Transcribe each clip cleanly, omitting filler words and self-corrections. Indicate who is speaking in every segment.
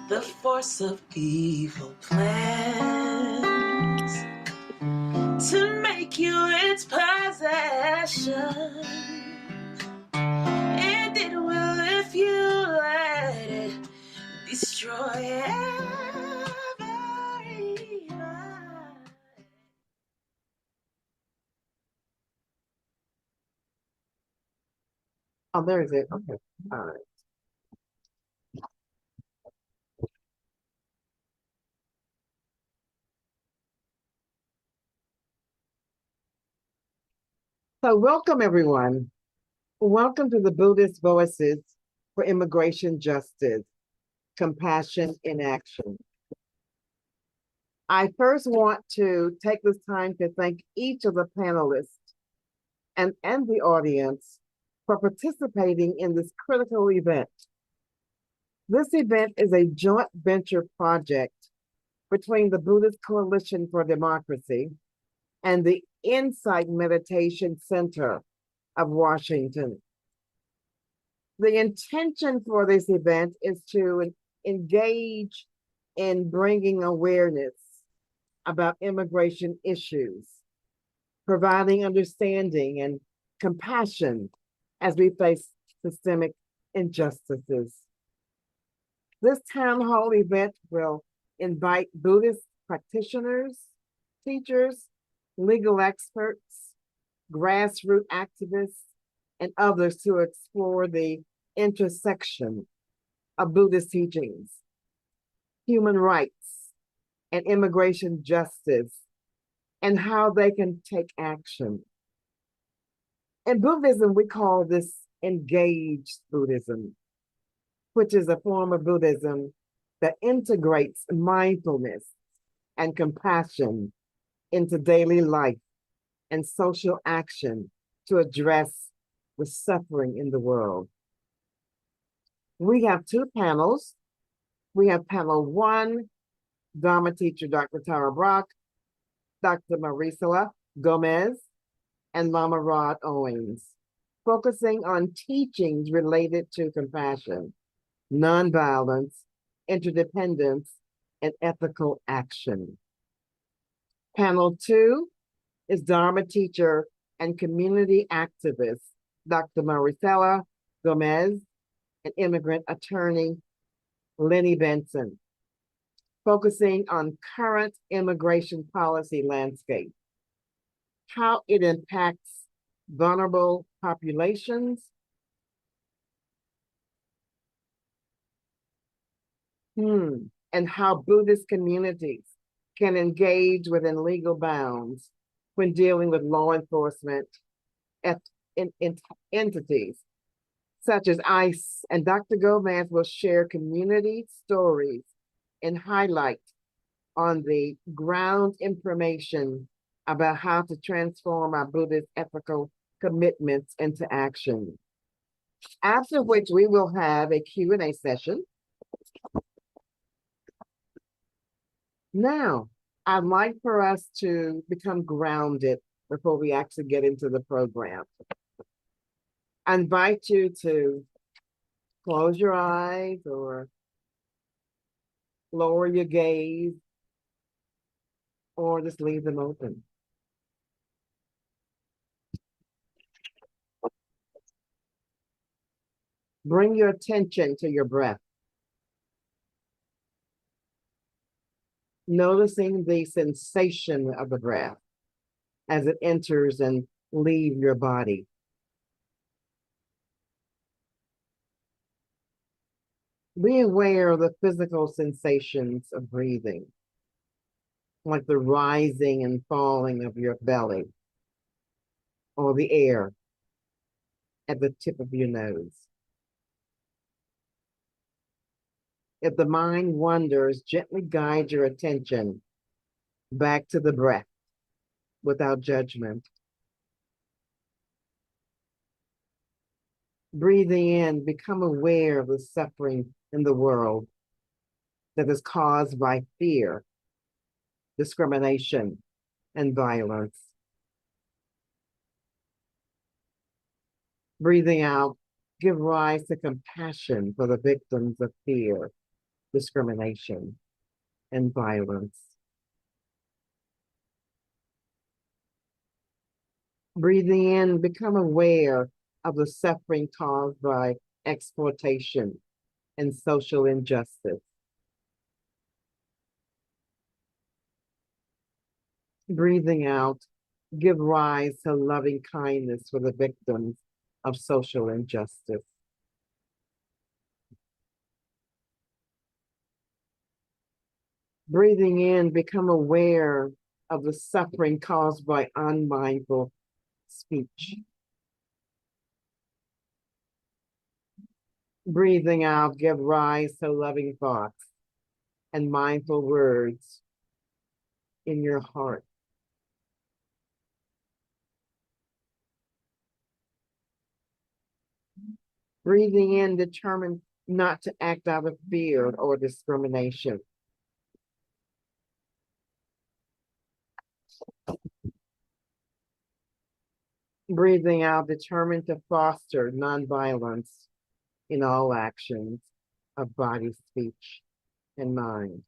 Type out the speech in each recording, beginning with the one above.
Speaker 1: the force of evil plans to make you its possession. And it will if you let it destroy everybody.
Speaker 2: Oh, there is it. Okay. All right. So welcome, everyone. Welcome to the Buddhist Voices for Immigration Justice, Compassion in Action. I first want to take this time to thank each of the panelists and the audience for participating in this critical event. This event is a joint venture project between the Buddhist Coalition for Democracy and the Insight Meditation Center of Washington. The intention for this event is to engage in bringing awareness about immigration issues, providing understanding and compassion as we face systemic injustices. This town hall event will invite Buddhist practitioners, teachers, legal experts, grassroots activists, and others to explore the intersection of Buddhist teachings, human rights, and immigration justice, and how they can take action. In Buddhism, we call this engaged Buddhism, which is a form of Buddhism that integrates mindfulness and compassion into daily life and social action to address the suffering in the world. We have two panels. We have panel one, Dharma teacher Dr. Tara Brach, Dr. Marisela Gomez, and Lama Rod Owens, focusing on teachings related to compassion, nonviolence, interdependence, and ethical action. Panel two is Dharma teacher and community activist, Dr. Marisela Gomez, and immigrant attorney, Lenni Benson, focusing on current immigration policy landscape, how it impacts vulnerable populations, and how Buddhist communities can engage within legal bounds when dealing with law enforcement entities such as ICE. And Dr. Gomez will share community stories and highlight on the ground information about how to transform our Buddhist ethical commitments into action. After which we will have a Q&A session. Now, I'd like for us to become grounded before we actually get into the program. I invite you to close your eyes or lower your gaze or just leave them open. Bring your attention to your breath. Noticing the sensation of the breath as it enters and leaves your body. Be aware of the physical sensations of breathing, like the rising and falling of your belly or the air at the tip of your nose. If the mind wanders, gently guide your attention back to the breath without judgment. Breathing in, become aware of the suffering in the world that is caused by fear, discrimination, and violence. Breathing out, give rise to compassion for the victims of fear, discrimination, and violence. Breathing in, become aware of the suffering caused by exploitation and social injustice. Breathing out, give rise to loving kindness for the victims of social injustice. Breathing in, become aware of the suffering caused by unmindful speech. Breathing out, give rise to loving thoughts and mindful words in your heart. Breathing in, determined not to act out of fear or discrimination. Breathing out, determined to foster nonviolence in all actions of body, speech, and mind.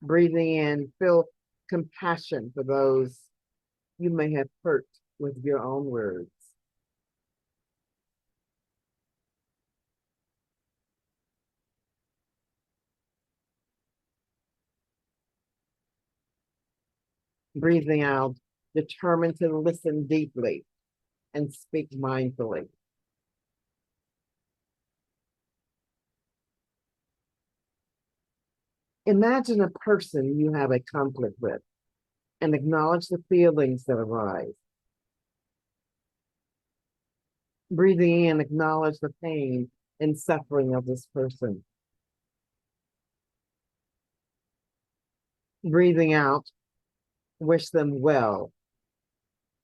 Speaker 2: Breathing in, feel compassion for those you may have hurt with your own words. Breathing out, determined to listen deeply and speak mindfully. Imagine a person you have a conflict with and acknowledge the feelings that arise. Breathing in, acknowledge the pain and suffering of this person. Breathing out, wish them well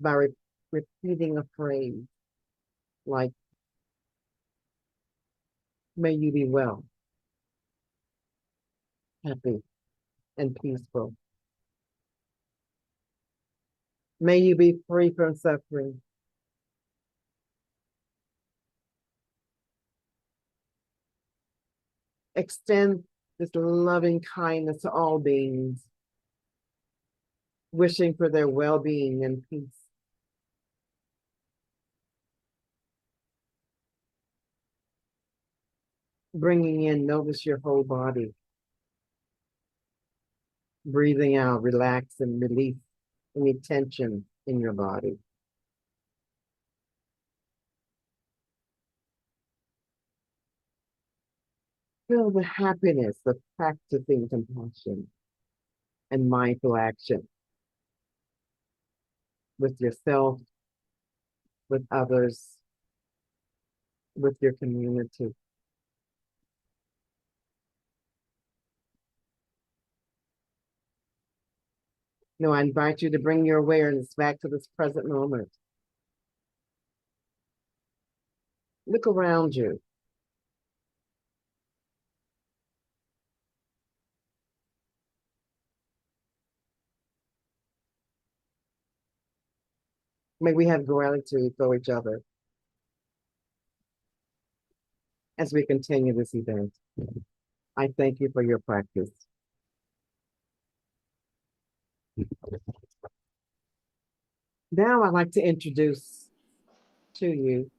Speaker 2: by repeating a phrase like, may you be well, happy, and peaceful. May you be free from suffering. Extend this loving kindness to all beings, wishing for their well-being and peace. Bringing in, notice your whole body. Breathing out, relax and release any tension in your body. Feel the happiness of practicing compassion and mindful action with yourself, with others, with your community. Now I invite you to bring your awareness back to this present moment. Look around you. May we have gratitude for each other as we continue this event. I thank you for your practice. Now I'd like to introduce to you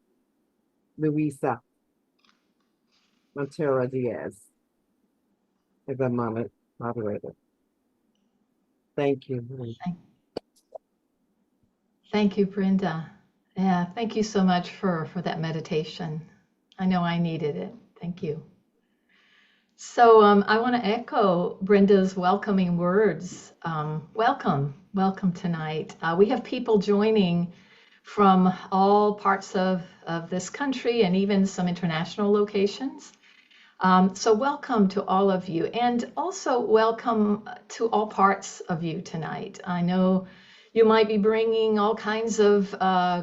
Speaker 2: Luisa Montero Diaz as a moderator. Thank you.
Speaker 3: Thank you, Brenda. Yeah, thank you so much for that meditation. I know I needed it. Thank you. So I want to echo Brenda's welcoming words. Welcome tonight. We have people joining from all parts of this country and even some international locations. So welcome to all of you, and also welcome to all parts of you tonight. I know you might be bringing all kinds of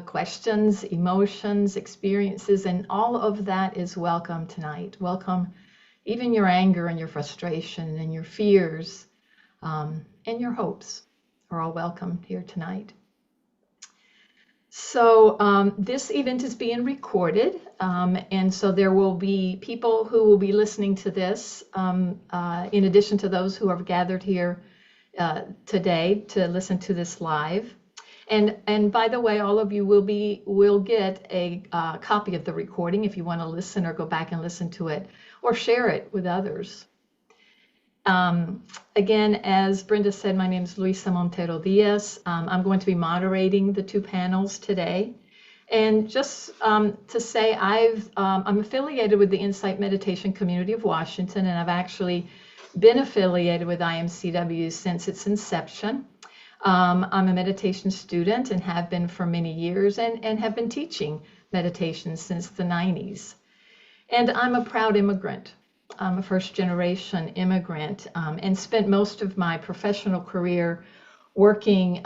Speaker 3: questions, emotions, experiences, and all of that is welcome tonight. Welcome even your anger and your frustration and your fears and your hopes are all welcome here tonight. So this event is being recorded, and so there will be people who will be listening to this, in addition to those who have gathered here today to listen to this live. And by the way, all of you will get a copy of the recording if you want to listen or go back and listen to it or share it with others. Again, as Brenda said, my name is Luisa Montero Diaz. I'm going to be moderating the two panels today. And just to say, I'm affiliated with the Insight Meditation Community of Washington, and I've actually been affiliated with IMCW since its inception. I'm a meditation student and have been for many years, and have been teaching meditation since the 90s. And I'm a proud immigrant. I'm a first-generation immigrant, and spent most of my professional career working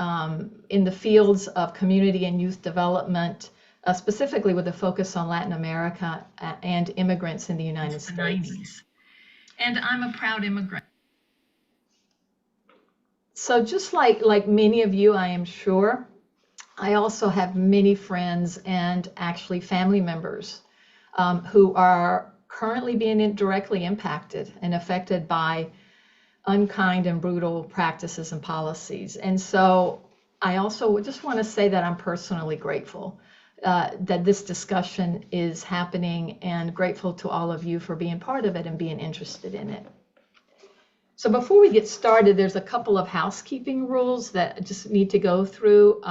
Speaker 3: in the fields of community and youth development, specifically with a focus on Latin America and immigrants in the United States. And I'm a proud immigrant. So just like many of you, I am sure, I also have many friends and actually family members who are currently being directly impacted and affected by unkind and brutal practices and policies. And so I also just want to say that I'm personally grateful that this discussion is happening, and grateful to all of you for being part of it and being interested in it. So before we get started, there's a couple of housekeeping rules that I just need to go through.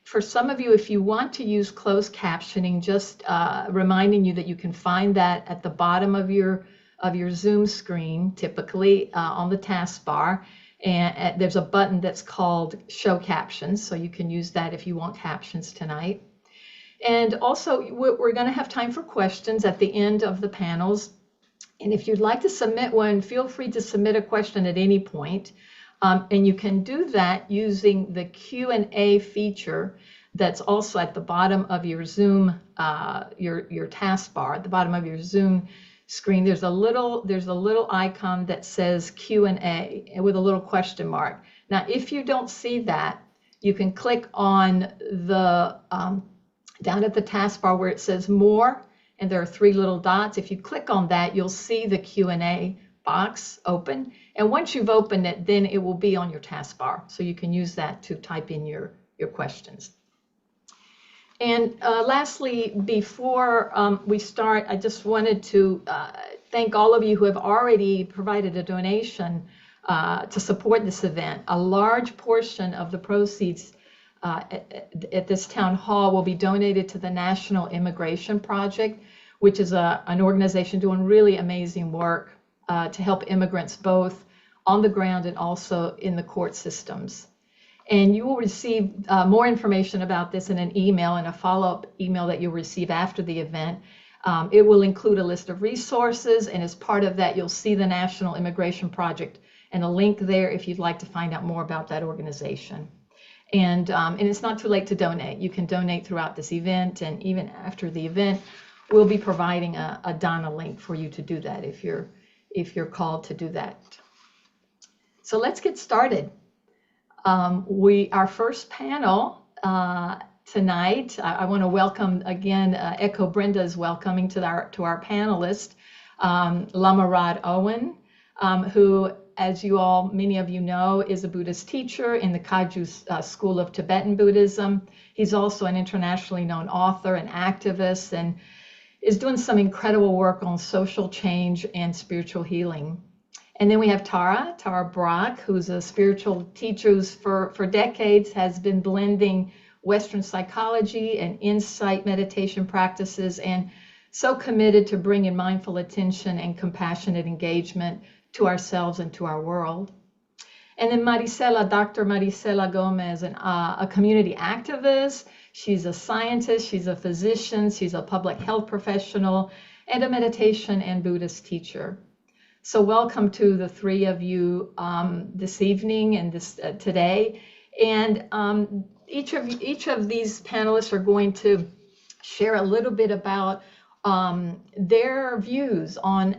Speaker 3: For some of you, if you want to use closed captioning, just reminding you that you can find that at the bottom of your Zoom screen, typically on the taskbar. And there's a button that's called Show Captions, so you can use that if you want captions tonight. And also, we're going to have time for questions at the end of the panels. And if you'd like to submit one, feel free to submit a question at any point. And you can do that using the Q&A feature that's also at the bottom of your Zoom, your taskbar, at the bottom of your Zoom screen. There's a little icon that says Q&A with a little question mark. Now, if you don't see that, you can click on the down at the taskbar where it says More, and there are three little dots. If you click on that, you'll see the Q&A box open. And once you've opened it, then it will be on your taskbar. So you can use that to type in your questions. And lastly, before we start, I just wanted to thank all of you who have already provided a donation to support this event. A large portion of the proceeds at this town hall will be donated to the National Immigration Project, which is an organization doing really amazing work to help immigrants both on the ground and also in the court systems. And you will receive more information about this in an email, and a follow-up email that you'll receive after the event. It will include a list of resources, and as part of that, you'll see the National Immigration Project and a link there if you'd like to find out more about that organization. And it's not too late to donate. You can donate throughout this event, and even after the event, we'll be providing a Donna link for you to do that if you're called to do that. So let's get started. Our first panel tonight, I want to welcome again, echo Brenda's welcoming to our panelist, Lama Rod Owens, who, as many of you know, is a Buddhist teacher in the Kagyu School of Tibetan Buddhism. He's also an internationally known author and activist, and is doing some incredible work on social change and spiritual healing. And then we have Tara Brach, who's a spiritual teacher who's for decades has been blending Western psychology and insight meditation practices, and so committed to bringing mindful attention and compassionate engagement to ourselves and to our world. And then Dr. Marisela Gomez, a community activist. She's a scientist, she's a physician, she's a public health professional, and a meditation and Buddhist teacher. So welcome to the three of you this evening and today. And each of these panelists are going to share a little bit about their views on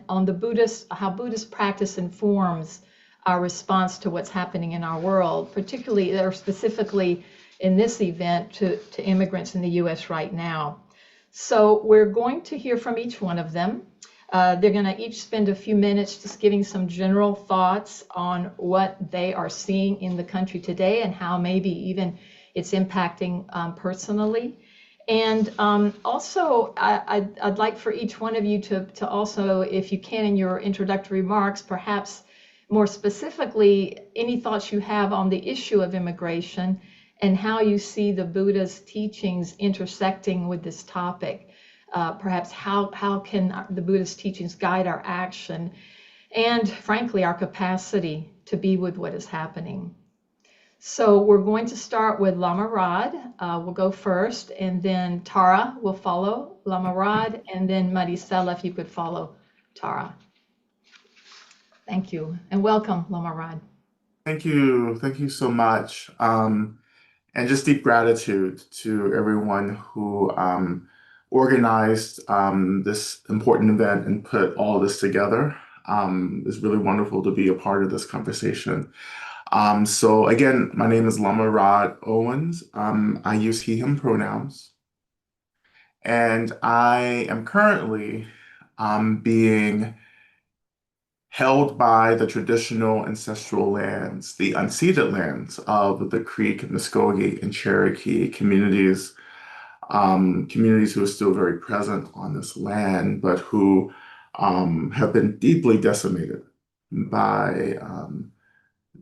Speaker 3: how Buddhist practice informs our response to what's happening in our world, particularly or specifically in this event to immigrants in the U.S. right now. So we're going to hear from each one of them. They're going to each spend a few minutes just giving some general thoughts on what they are seeing in the country today and how maybe even it's impacting personally. And also, I'd like for each one of you to also, if you can, in your introductory remarks, perhaps more specifically, any thoughts you have on the issue of immigration and how you see the Buddha's teachings intersecting with this topic. Perhaps how can the Buddha's teachings guide our action and, frankly, our capacity to be with what is happening. So we're going to start with Lama Rod. We'll go first, and then Tara will follow Lama Rod, and then Marisela, if you could follow Tara. Thank you, and welcome, Lama Rod.
Speaker 4: Thank you so much. And just deep gratitude to everyone who organized this important event and put all this together. It's really wonderful to be a part of this conversation. So again, my name is Lama Rod Owens. I use he, him pronouns. And I am currently being held by the traditional ancestral lands, the unceded lands of the Creek, Muskogee, and Cherokee communities, communities who are still very present on this land, but who have been deeply decimated by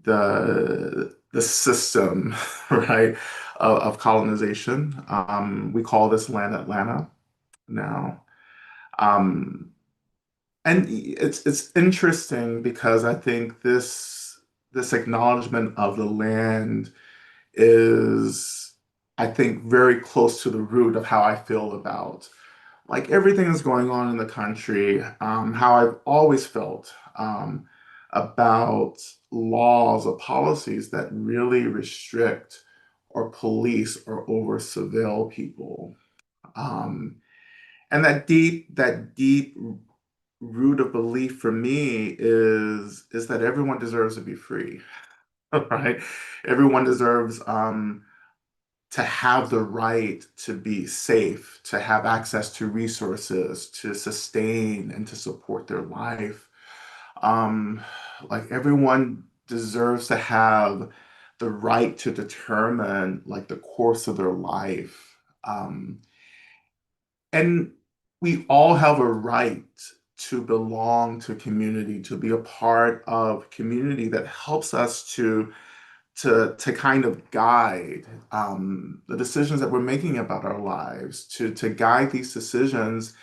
Speaker 4: the system, right, of colonization. We call this land Atlanta now. And it's interesting because I think this acknowledgement of the land is, I think, very close to the root of how I feel about like everything that's going on in the country, how I've always felt about laws or policies that really restrict or police or over surveil people. And that deep root of belief for me is that everyone deserves to be free, right? Everyone deserves to have the right to be safe, to have access to resources, to sustain and to support their life. Like everyone deserves to have the right to determine like the course of their life. And we all have a right to belong to community, to be a part of community that helps us to kind of guide the decisions that we're making about our lives, to guide these decisions,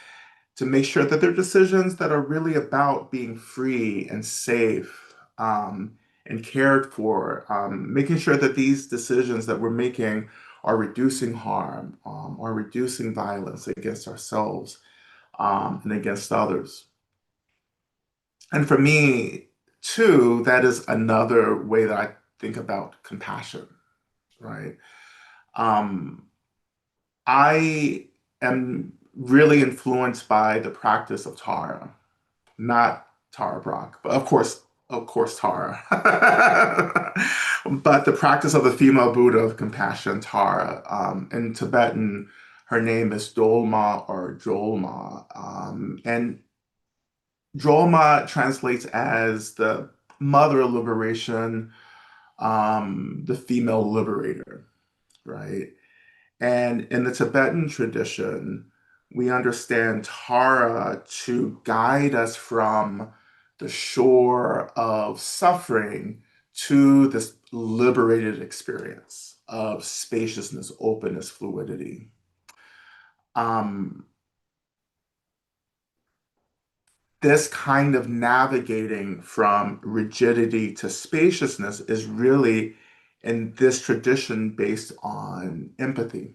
Speaker 4: to make sure that they're decisions that are really about being free and safe and cared for, making sure that these decisions that we're making are reducing harm or reducing violence against ourselves and against others. And for me, too, that is another way that I think about compassion, right? Um, I am really influenced by the practice of Tara, not Tara Brach, but of course, Tara. But the practice of the female Buddha of compassion, Tara. In Tibetan, her name is Dolma or Jolma. And Jolma translates as the mother of liberation, the female liberator, right? And in the Tibetan tradition, we understand Tara to guide us from the shore of suffering to this liberated experience of spaciousness, openness, fluidity. This kind of navigating from rigidity to spaciousness is really in this tradition based on empathy.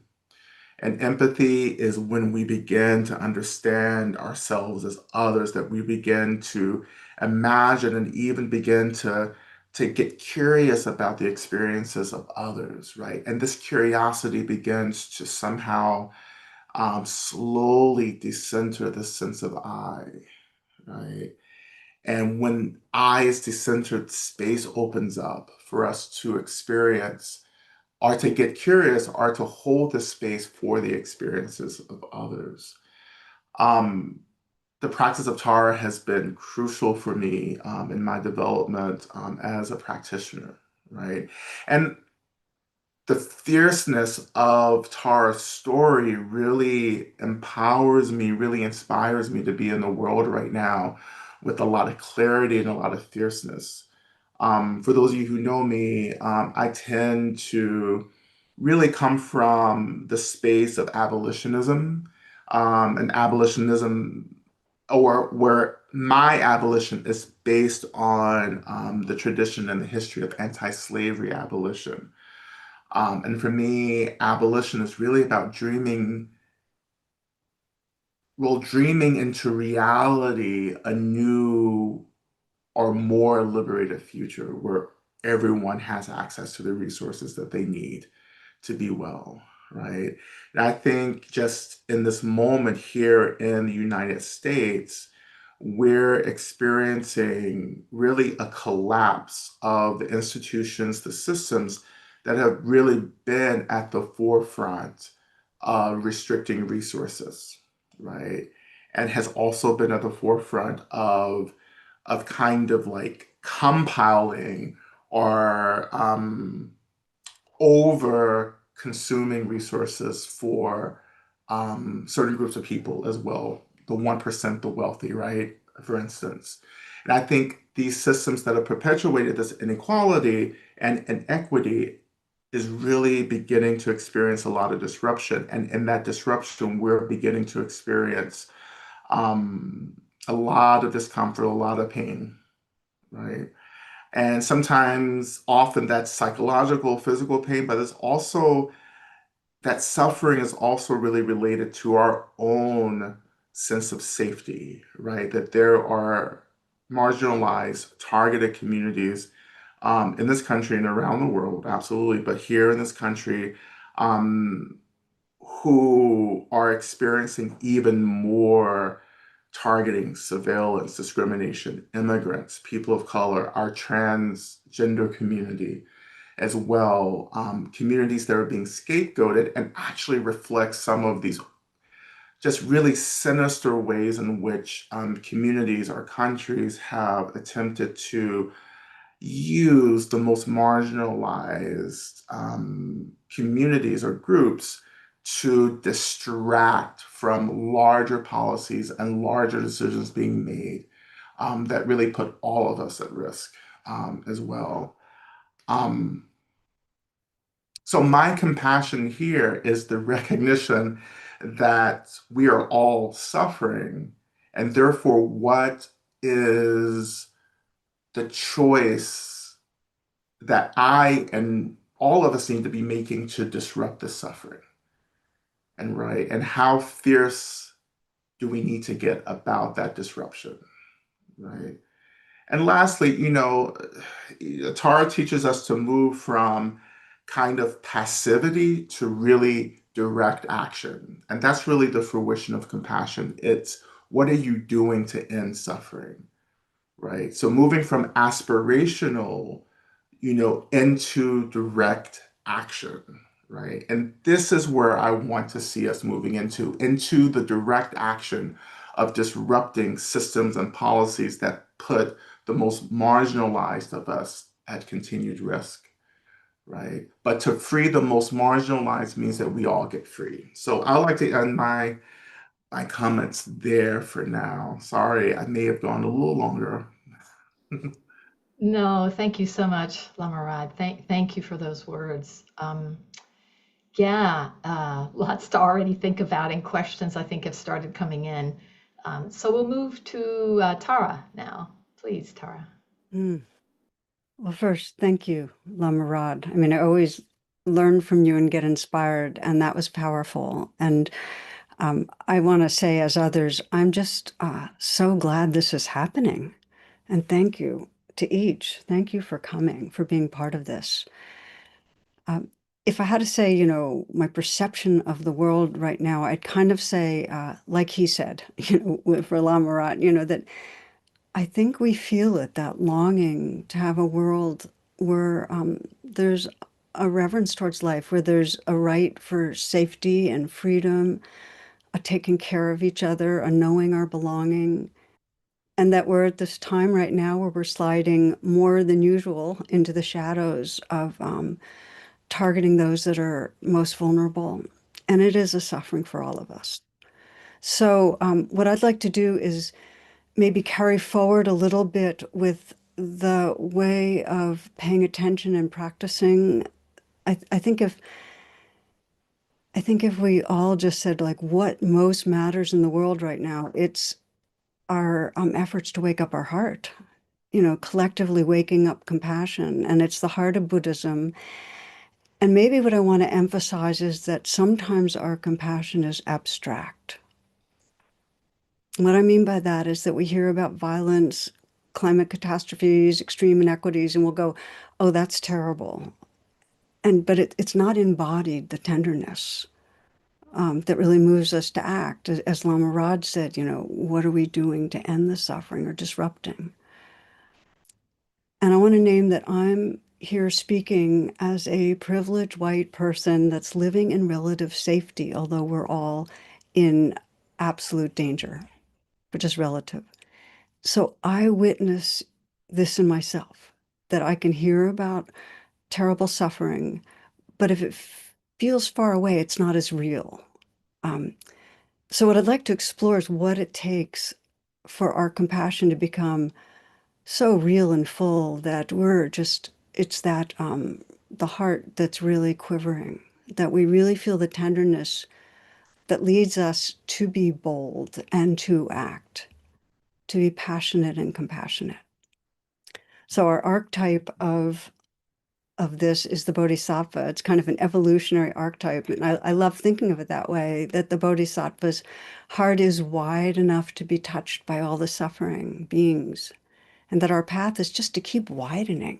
Speaker 4: And empathy is when we begin to understand ourselves as others, that we begin to imagine and even begin to get curious about the experiences of others, right? And this curiosity begins to somehow slowly decenter the sense of I, right? And when I is decentered, space opens up for us to experience or to get curious, or to hold the space for the experiences of others. Um, the practice of Tara has been crucial for me in my development as a practitioner, right? And the fierceness of Tara's story really empowers me, really inspires me to be in the world right now with a lot of clarity and a lot of fierceness. For those of you who know me, I tend to really come from the space of abolitionism, and abolitionism, or where my abolition is based on the tradition and the history of anti-slavery abolition. And for me, abolition is really about dreaming, well, dreaming into reality a new or more liberated future where everyone has access to the resources that they need to be well, right? And I think just in this moment here in the United States, we're experiencing really a collapse of the institutions, the systems that have really been at the forefront of restricting resources, right? And has also been at the forefront of kind of like compiling or over consuming resources for certain groups of people as well, the 1%, the wealthy, right? For instance. And I think these systems that have perpetuated this inequality and inequity is really beginning to experience a lot of disruption. And in that disruption, we're beginning to experience um, a lot of discomfort, a lot of pain, right? And sometimes, often that's psychological, physical pain, but it's also that suffering is also really related to our own sense of safety, right? That there are marginalized, targeted communities in this country and around the world, absolutely, but here in this country, um, who are experiencing even more targeting, surveillance, discrimination, immigrants, people of color, our transgender community as well, communities that are being scapegoated, and actually reflect some of these just really sinister ways in which communities or countries have attempted to use the most marginalized communities or groups to distract from larger policies and larger decisions being made that really put all of us at risk as well. Um, so my compassion here is the recognition that we are all suffering, and therefore, what is the choice that I and all of us need to be making to disrupt this suffering? And right, and how fierce do we need to get about that disruption, right? And lastly, Tara teaches us to move from kind of passivity to really direct action. And that's really the fruition of compassion. It's what are you doing to end suffering, right? So moving from aspirational, into direct action, right? And this is where I want to see us moving into the direct action of disrupting systems and policies that put the most marginalized of us at continued risk, right? But to free the most marginalized means that we all get free. So I like to end my comments there for now. Sorry, I may have gone a little longer.
Speaker 3: No, thank you so much, Lama Rod. Thank you for those words. Yeah, lots to already think about, and questions I think have started coming in. So we'll move to Tara now. Please, Tara.
Speaker 5: Mm. Well, first, thank you, Lama Rod. I mean, I always learn from you and get inspired, and that was powerful. And I want to say, as others, I'm just so glad this is happening. And thank you to each. Thank you for coming, for being part of this. If I had to say, my perception of the world right now, I'd kind of say, like he said, for Lama Rod, that I think we feel it, that longing to have a world where there's a reverence towards life, where there's a right for safety and freedom, a taking care of each other, a knowing our belonging, and that we're at this time right now where we're sliding more than usual into the shadows of targeting those that are most vulnerable. And it is a suffering for all of us. So what I'd like to do is maybe carry forward a little bit with the way of paying attention and practicing. I think if we all just said, like, what most matters in the world right now, it's our efforts to wake up our heart, collectively waking up compassion. And it's the heart of Buddhism. And maybe what I want to emphasize is that sometimes our compassion is abstract. What I mean by that is that we hear about violence, climate catastrophes, extreme inequities, and we'll go, oh, that's terrible. But it's not embodied, the tenderness that really moves us to act. As Lama Rod said, what are we doing to end the suffering or disrupting? And I want to name that I'm here speaking as a privileged white person that's living in relative safety, although we're all in absolute danger, but just relative. So I witness this in myself, that I can hear about terrible suffering, but if it feels far away, it's not as real. So what I'd like to explore is what it takes for our compassion to become so real and full that it's that the heart that's really quivering, that we really feel the tenderness that leads us to be bold and to act, to be passionate and compassionate. So our archetype of this is the Bodhisattva. It's kind of an evolutionary archetype. And I love thinking of it that way, that the Bodhisattva's heart is wide enough to be touched by all the suffering beings, and that our path is just to keep widening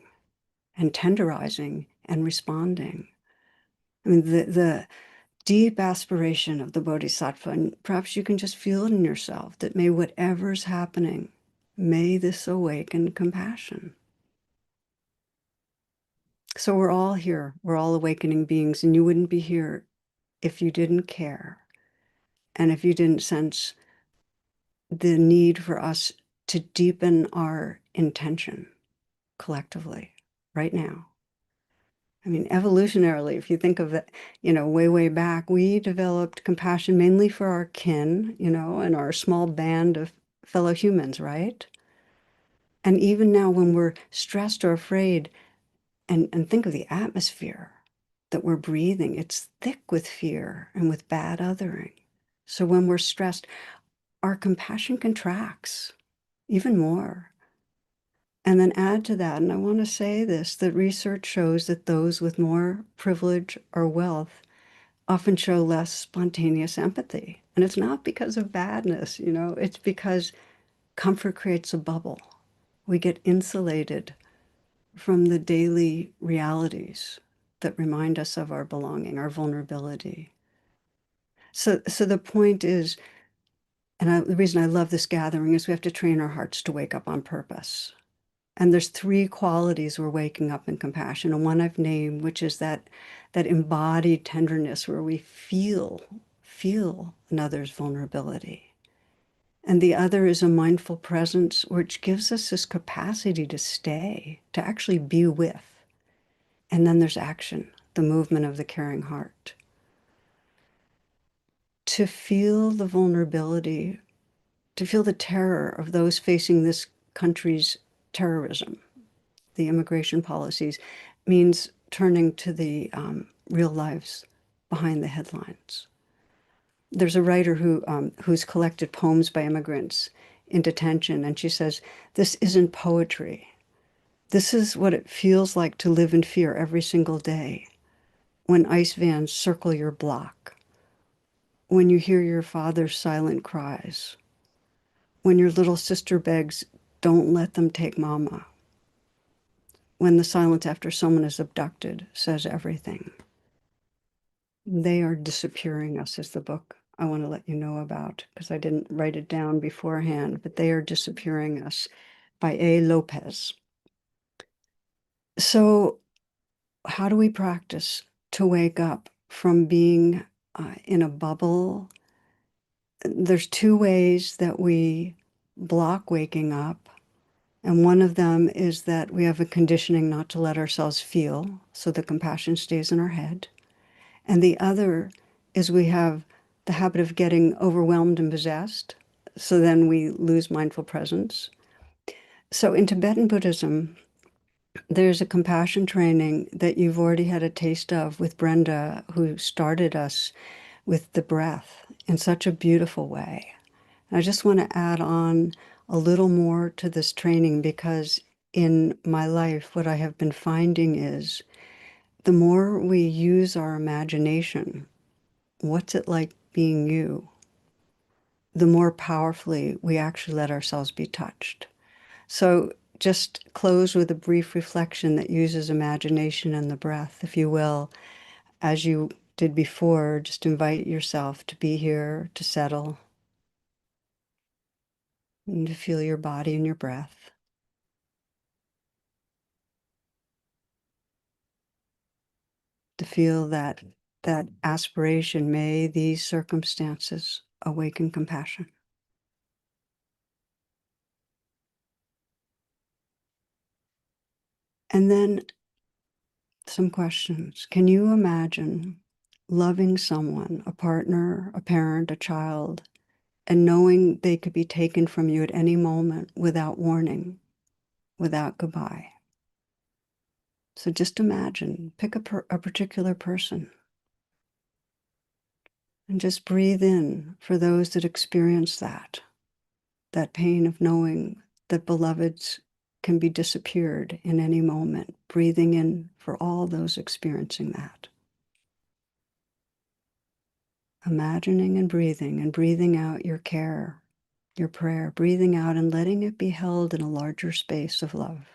Speaker 5: and tenderizing and responding. I mean, the deep aspiration of the Bodhisattva, and perhaps you can just feel it in yourself, that may whatever's happening, may this awaken compassion. So we're all here, we're all awakening beings, and you wouldn't be here if you didn't care, and if you didn't sense the need for us to deepen our intention collectively right now. I mean, evolutionarily, if you think of it, way back, we developed compassion mainly for our kin, and our small band of fellow humans, right? And even now when we're stressed or afraid, and think of the atmosphere that we're breathing, it's thick with fear and with bad othering. So when we're stressed, our compassion contracts even more. And then add to that, and I want to say this, that research shows that those with more privilege or wealth often show less spontaneous empathy. And it's not because of badness, it's because comfort creates a bubble. We get insulated from the daily realities that remind us of our belonging, our vulnerability. So the point is, and the reason I love this gathering is we have to train our hearts to wake up on purpose. And there's 3 qualities we're waking up in compassion. And one I've named, which is that embodied tenderness where we feel another's vulnerability. And the other is a mindful presence, which gives us this capacity to stay, to actually be with. And then there's action, the movement of the caring heart. To feel the vulnerability, to feel the terror of those facing this country's terrorism, the immigration policies, means turning to the real lives behind the headlines. There's a writer who's collected poems by immigrants in detention, and she says, this isn't poetry. This is what it feels like to live in fear every single day. When ICE vans circle your block, when you hear your father's silent cries, when your little sister begs, don't let them take mama, when the silence after someone is abducted says everything. They are disappearing us is the book I want to let you know about, because I didn't write it down beforehand, but They Are Disappearing Us by A. Lopez. So how do we practice to wake up from being in a bubble? There's two ways that we block waking up. And one of them is that we have a conditioning not to let ourselves feel, so the compassion stays in our head. And the other is we have the habit of getting overwhelmed and possessed, so then we lose mindful presence. So in Tibetan Buddhism, there's a compassion training that you've already had a taste of with Brenda, who started us with the breath in such a beautiful way. And I just want to add on a little more to this training, because in my life, what I have been finding is the more we use our imagination, what's it like being you, the more powerfully we actually let ourselves be touched. So just close with a brief reflection that uses imagination and the breath, if you will. As you did before, just invite yourself to be here, to settle, and to feel your body and your breath. To feel that aspiration, may these circumstances awaken compassion. And then some questions. Can you imagine loving someone, a partner, a parent, a child, and knowing they could be taken from you at any moment without warning, without goodbye? So just imagine, pick a particular person, and just breathe in for those that experience that pain of knowing that beloveds can be disappeared in any moment, breathing in for all those experiencing that. Imagining and breathing out your care, your prayer, breathing out and letting it be held in a larger space of love.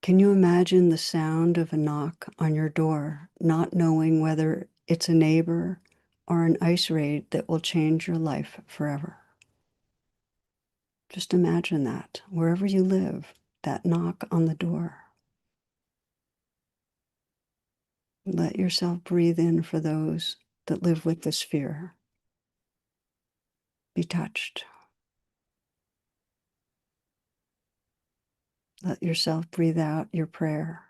Speaker 5: Can you imagine the sound of a knock on your door, not knowing whether it's a neighbor or an ice raid that will change your life forever? Just imagine that, wherever you live, that knock on the door. Let yourself breathe in for those that live with this fear. Be touched. Let yourself breathe out your prayer.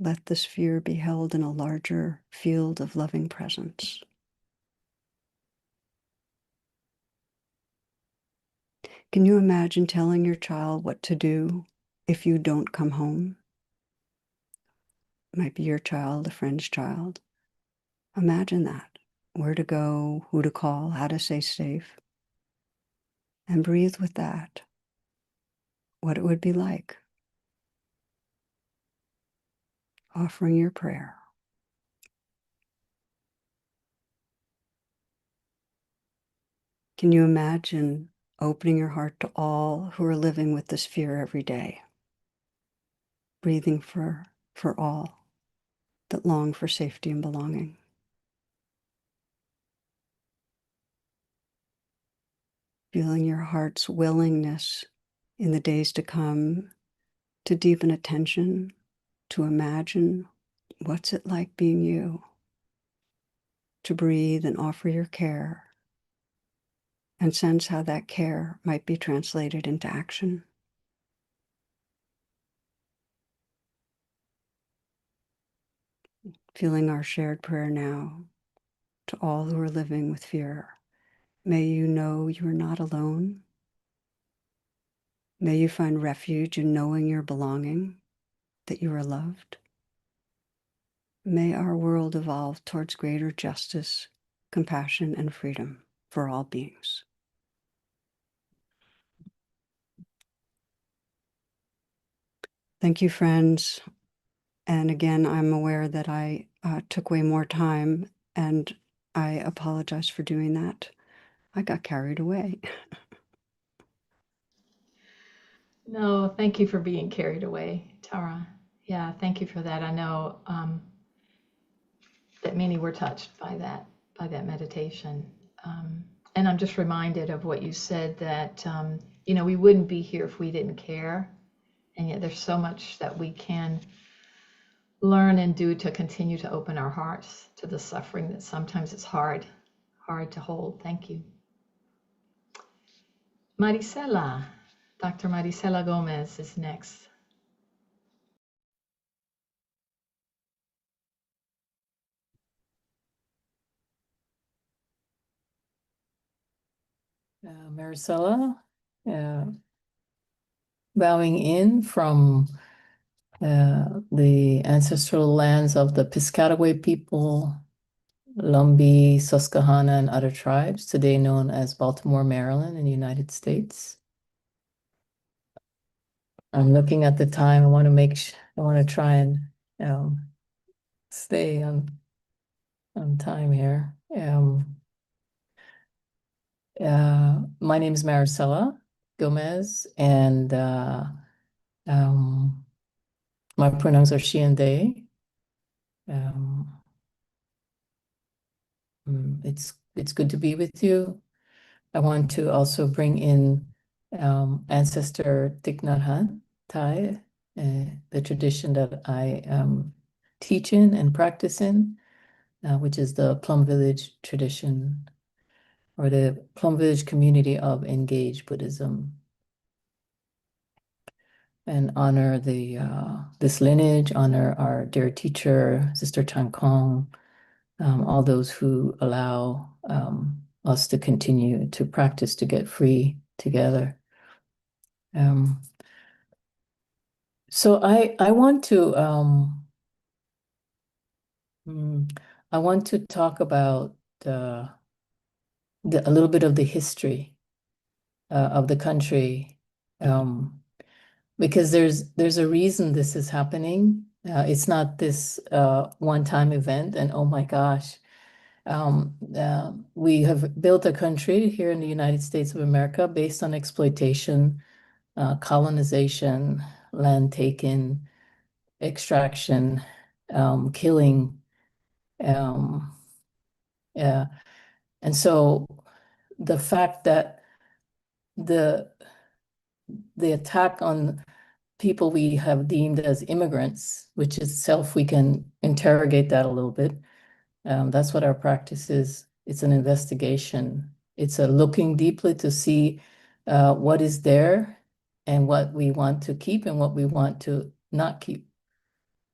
Speaker 5: Let this fear be held in a larger field of loving presence. Can you imagine telling your child what to do if you don't come home? It might be your child, a friend's child. Imagine that. Where to go, who to call, how to stay safe. And breathe with that. What it would be like. Offering your prayer. Can you imagine opening your heart to all who are living with this fear every day? Breathing for all that long for safety and belonging. Feeling your heart's willingness in the days to come to deepen attention, to imagine what's it like being you, to breathe and offer your care, and sense how that care might be translated into action. Feeling our shared prayer now to all who are living with fear. May you know you are not alone. May you find refuge in knowing your belonging, that you are loved. May our world evolve towards greater justice, compassion, and freedom for all beings. Thank you, friends. And again, I'm aware that I took way more time, and I apologize for doing that. I got carried away.
Speaker 3: No, thank you for being carried away, Tara. Yeah, thank you for that. I know that many were touched by that meditation. And I'm just reminded of what you said, that we wouldn't be here if we didn't care. And yet there's so much that we can learn and do to continue to open our hearts to the suffering that sometimes it's hard to hold. Thank you. Marisela, Dr. Marisela Gomez is next.
Speaker 6: Marisela, bowing in from the ancestral lands of the Piscataway people, Lumbee, Susquehanna, and other tribes, today known as Baltimore, Maryland, in the United States. I'm looking at the time. I want to try and stay on time here. My name is Marisela Gomez, and my pronouns are she and they. It's good to be with you. I want to also bring in ancestor Thich Nhat Hanh Thai, the tradition that I teach in and practice in, which is the Plum Village tradition, or the Plum Village community of engaged Buddhism, and honor this lineage, honor our dear teacher, Sister Chan Kong, all those who allow us to continue to practice to get free together. So I want to talk about a little bit of the history of the country, because there's a reason this is happening. It's not this one-time event, and oh my gosh, we have built a country here in the United States of America based on exploitation, colonization, land taken, extraction, killing. And so the fact that the attack on people we have deemed as immigrants, which itself, we can interrogate that a little bit. That's what our practice is. It's an investigation. It's a looking deeply to see what is there and what we want to keep and what we want to not keep.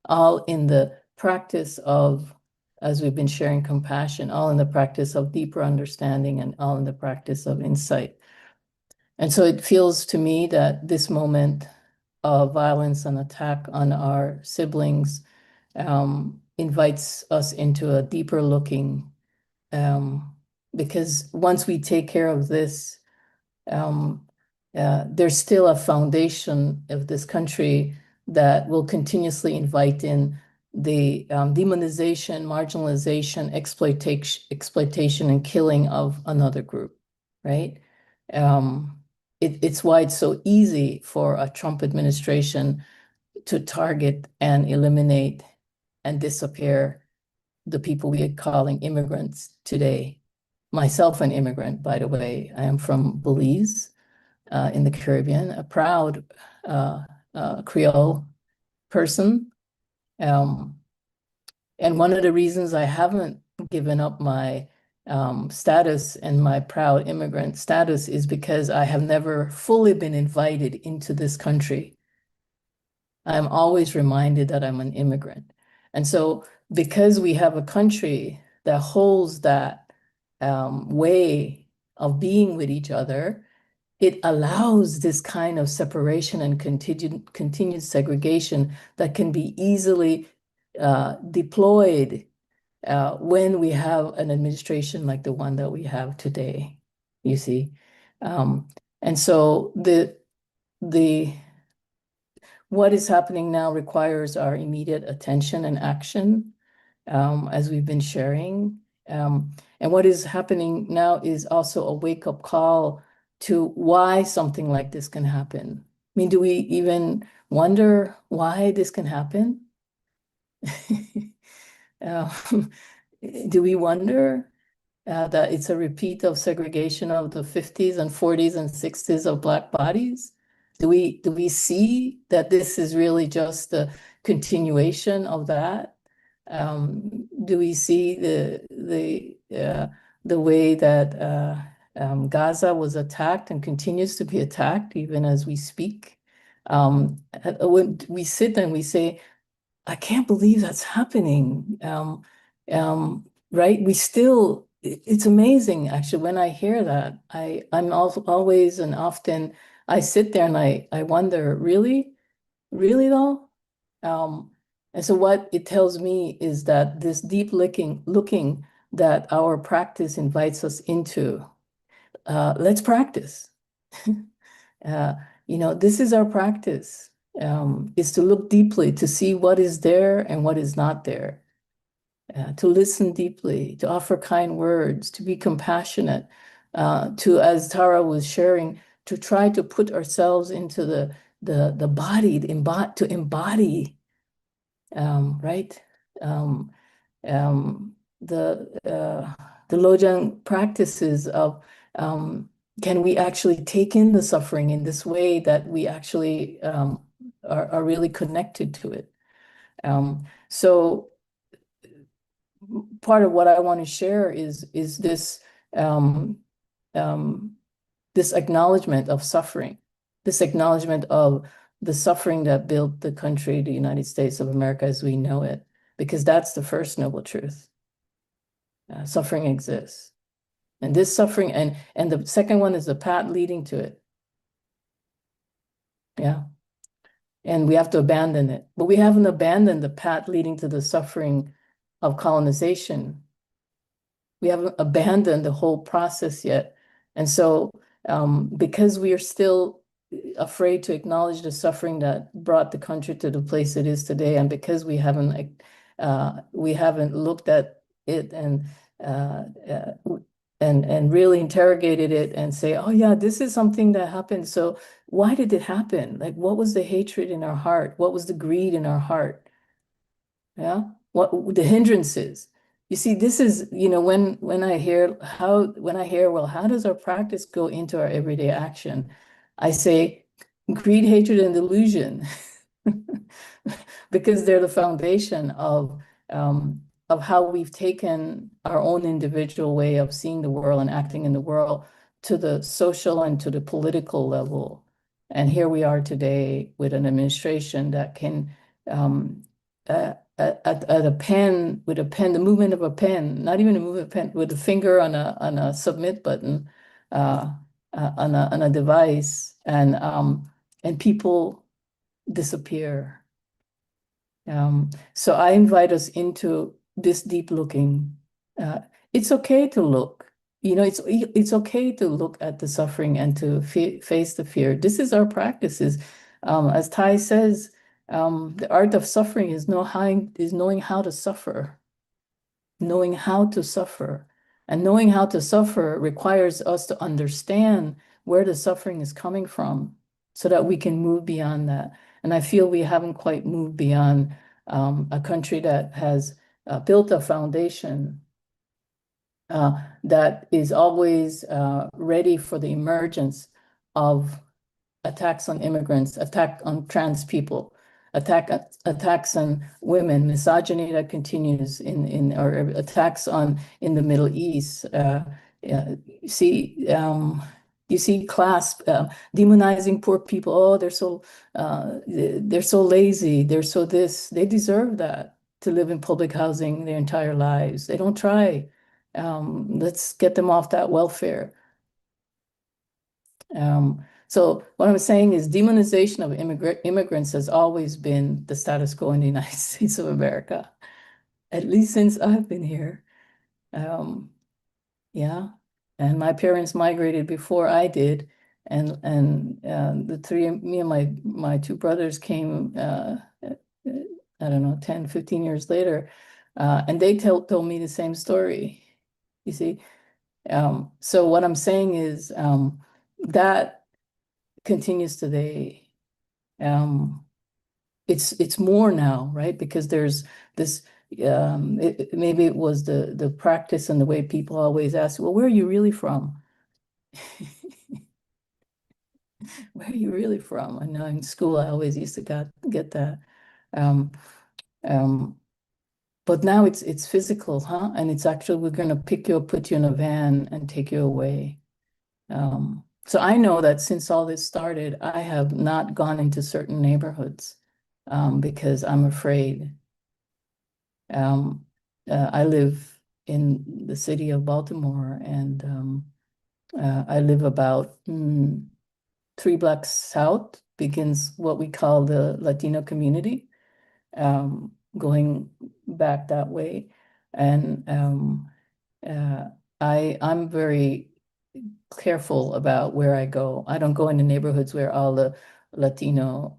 Speaker 6: All in the practice of, as we've been sharing, compassion, all in the practice of deeper understanding, and all in the practice of insight. And so it feels to me that this moment of violence and attack on our siblings invites us into a deeper looking, because once we take care of this, there's still a foundation of this country that will continuously invite in the demonization, marginalization, exploitation, and killing of another group, right? It's why it's so easy for a Trump administration to target and eliminate and disappear the people we are calling immigrants today. Myself an immigrant, by the way. I am from Belize in the Caribbean, a proud Creole person. And one of the reasons I haven't given up my status and my proud immigrant status is because I have never fully been invited into this country. I'm always reminded that I'm an immigrant. And so because we have a country that holds that way of being with each other, it allows this kind of separation and continued segregation that can be easily deployed when we have an administration like the one that we have today, you see. And so what is happening now requires our immediate attention and action, as we've been sharing. And what is happening now is also a wake-up call to why something like this can happen. I mean, do we even wonder why this can happen? Do we wonder that it's a repeat of segregation of the 50s and 40s and 60s of Black bodies? Do we see that this is really just a continuation of that? Do we see the way that Gaza was attacked and continues to be attacked even as we speak? When we sit and we say, I can't believe that's happening. Right? It's amazing actually when I hear that. I'm always and often I sit there and I wonder, really? Really though? And so what it tells me is that this deep looking that our practice invites us into, let's practice. This is our practice, is to look deeply, to see what is there and what is not there, to listen deeply, to offer kind words, to be compassionate, to, as Tara was sharing, to try to put ourselves into the body, to embody, right? The Lojong practices of can we actually take in the suffering in this way that we actually are really connected to it? So part of what I want to share is this this acknowledgement of suffering, this acknowledgement of the suffering that built the country, the United States of America as we know it, because that's the first noble truth. Suffering exists. And this suffering, and the second one is the path leading to it. Yeah. And we have to abandon it. But we haven't abandoned the path leading to the suffering of colonization. We haven't abandoned the whole process yet. And so because we are still afraid to acknowledge the suffering that brought the country to the place it is today, and because we haven't looked at it and really interrogated it and say, oh yeah, this is something that happened. So why did it happen? Like, what was the hatred in our heart? What was the greed in our heart? Yeah, what the hindrances? You see, this is, when I hear, well, how does our practice go into our everyday action? I say greed, hatred, and delusion, because they're the foundation of how we've taken our own individual way of seeing the world and acting in the world to the social and to the political level. And here we are today with an administration that can, at a pen, with the movement of a pen, not even a movement of a pen, with a finger on a submit button, on a device, and people disappear. So I invite us into this deep looking. It's okay to look. It's okay to look at the suffering and to face the fear. This is our practices. As Tai says, the art of suffering is knowing how to suffer. Knowing how to suffer. And knowing how to suffer requires us to understand where the suffering is coming from so that we can move beyond that. And I feel we haven't quite moved beyond a country that has built a foundation that is always ready for the emergence of attacks on immigrants, attack on trans people, attacks on women, misogyny that continues or attacks in the Middle East. You see class demonizing poor people. Oh, they're so lazy. They're so this. They deserve that, to live in public housing their entire lives. They don't try. Let's get them off that welfare. So what I'm saying is demonization of immigrants has always been the status quo in the United States of America, at least since I've been here. Yeah, and my parents migrated before I did, and me and my two brothers came, I don't know, 10, 15 years later, and they told me the same story, you see. So what I'm saying is that continues today. It's more now, right? Because there's this, maybe it was the practice and the way people always ask, well, where are you really from? Where are you really from? I know in school I always used to get that. Um, but now it's physical, huh? And it's actually, we're going to pick you up, put you in a van and take you away. So I know that since all this started, I have not gone into certain neighborhoods because I'm afraid. I live in the city of Baltimore, and I live about 3 blocks south begins what we call the Latino community, going back that way. And I'm very careful about where I go. I don't go into neighborhoods where all the Latino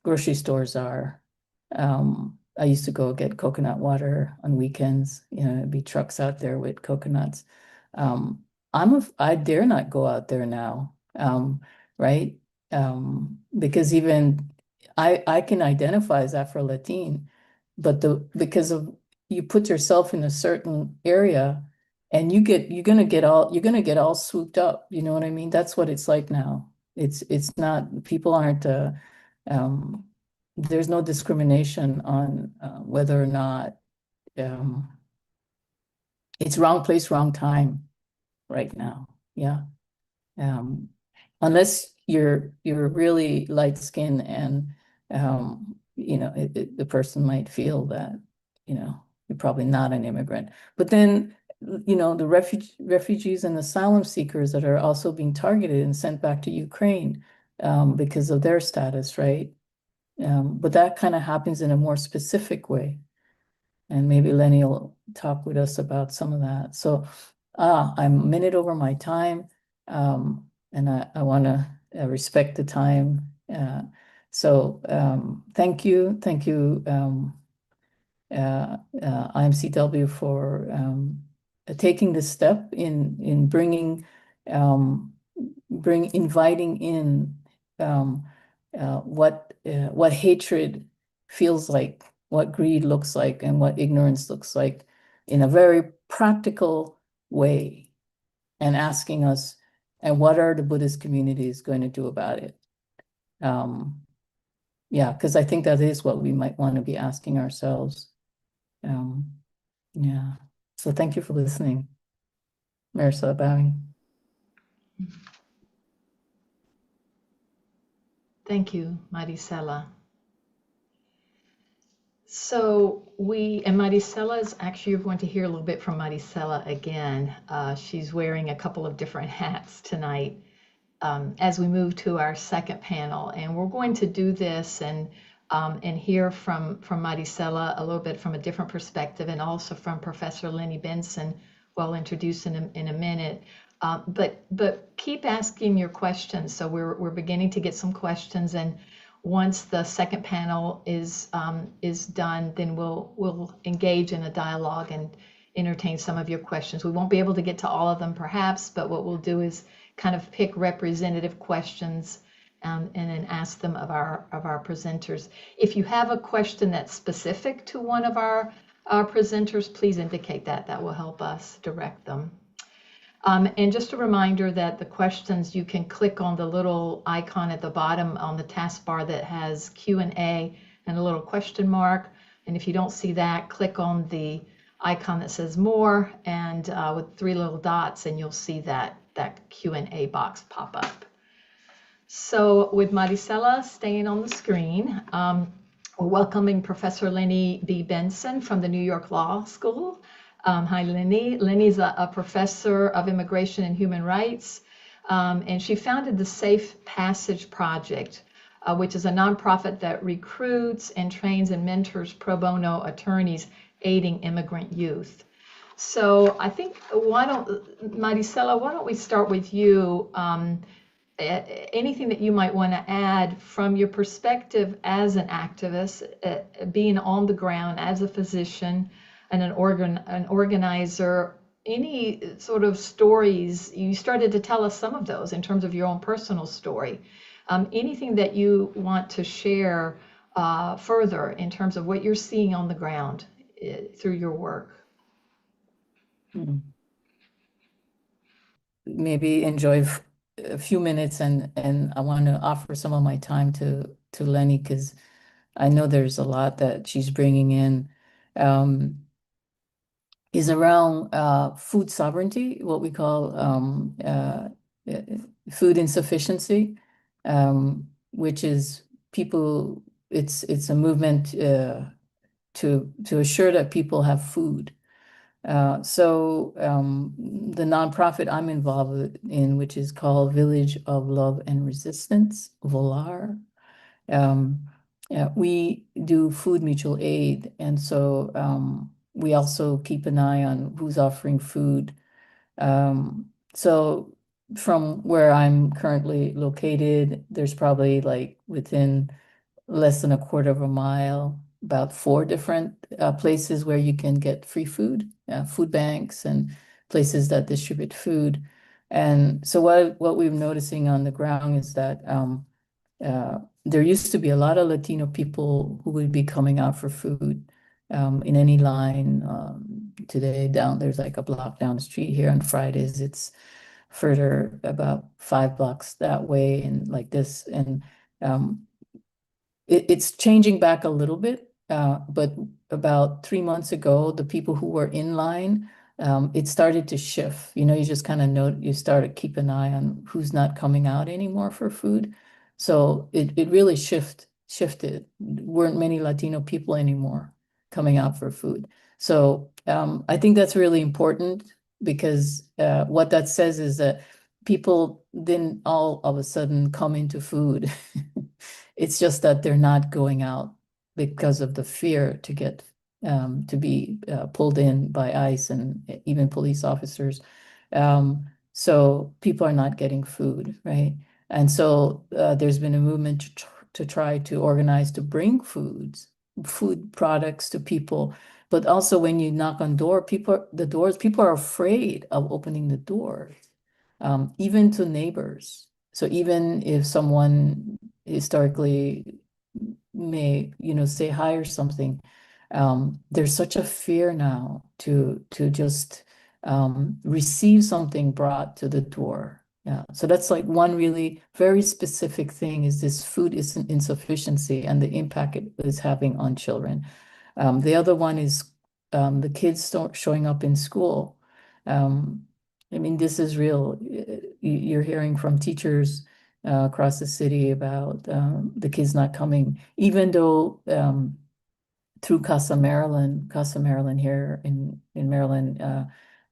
Speaker 6: grocery stores are. I used to go get coconut water on weekends. There'd be trucks out there with coconuts. I dare not go out there now, right? Because even I can identify as Afro-Latin, but because of you put yourself in a certain area and you're gonna get all swooped up. You know what I mean? That's what it's like now. It's not, people aren't there's no discrimination on whether or not it's wrong place, wrong time right now. Yeah. Unless you're really light skinned and the person might feel that you're probably not an immigrant. But then the refugees and asylum seekers that are also being targeted and sent back to Ukraine because of their status, right? But that kind of happens in a more specific way. And maybe Lenni will talk with us about some of that. So I'm a minute over my time, and I want to respect the time. So thank you. Thank you, IMCW, for taking this step in inviting in what hatred feels like, what greed looks like, and what ignorance looks like in a very practical way, and asking us, and what are the Buddhist communities going to do about it? Yeah, because I think that is what we might want to be asking ourselves. Yeah. So thank you for listening. Marisela, bowing.
Speaker 3: Thank you, Marisela. So Marisela is actually, you're going to hear a little bit from Marisela again. She's wearing a couple of different hats tonight as we move to our second panel. And we're going to do this and hear from Marisela a little bit from a different perspective, and also from Professor Lenni Benson, who I'll introduce in a minute. But keep asking your questions. So we're beginning to get some questions, and once the second panel is done, then we'll engage in a dialogue and entertain some of your questions. We won't be able to get to all of them perhaps, but what we'll do is kind of pick representative questions and then ask them of our presenters. If you have a question that's specific to one of our presenters, please indicate that. That will help us direct them. And just a reminder that the questions, you can click on the little icon at the bottom on the taskbar that has Q&A and a little question mark. And if you don't see that, click on the icon that says more, and with 3 little dots, and you'll see that Q&A box pop up. So with Marisela staying on the screen, we're welcoming Professor Lenni B. Benson from the New York Law School. Hi, Lenni. Lenni's a professor of immigration and human rights, and she founded the Safe Passage Project, which is a nonprofit that recruits and trains and mentors pro bono attorneys aiding immigrant youth. So I think, Marisela, why don't we start with you? Anything that you might want to add from your perspective as an activist, being on the ground as a physician and an organizer, any sort of stories? You started to tell us some of those in terms of your own personal story. Anything that you want to share further in terms of what you're seeing on the ground through your work?
Speaker 6: Maybe enjoy a few minutes, and I want to offer some of my time to Lenni, because I know there's a lot that she's bringing in. Is around food sovereignty, what we call food insufficiency, which is people. It's a movement to assure that people have food. So the nonprofit I'm involved in, which is called Village of Love and Resistance, VOLAR, we do food mutual aid. And so we also keep an eye on who's offering food. So from where I'm currently located, there's probably like within less than a quarter of a mile, about 4 different places where you can get free food, food banks and places that distribute food. And so what we're noticing on the ground is that there used to be a lot of Latino people who would be coming out for food in any line. Today there's like a block down the street here on Fridays. It's further about 5 blocks that way and like this. And it's changing back a little bit, but about 3 months ago, the people who were in line, it started to shift. You know, you just kind of know, you start to keep an eye on who's not coming out anymore for food. So it really shifted. Weren't many Latino people anymore coming out for food. So I think that's really important, because what that says is that people didn't all of a sudden come into food. It's just that they're not going out because of the fear to get to be pulled in by ICE and even police officers. So people are not getting food, right? And so there's been a movement to try to organize to bring food products to people. But also when you knock on people are afraid of opening the door, even to neighbors. So even if someone historically may, say hi or something, there's such a fear now to just receive something brought to the door. Yeah, so that's like one really very specific thing, is this food insufficiency and the impact it is having on children. The other one is the kids showing up in school. I mean, this is real. You're hearing from teachers across the city about the kids not coming, even though through Casa Maryland here in Maryland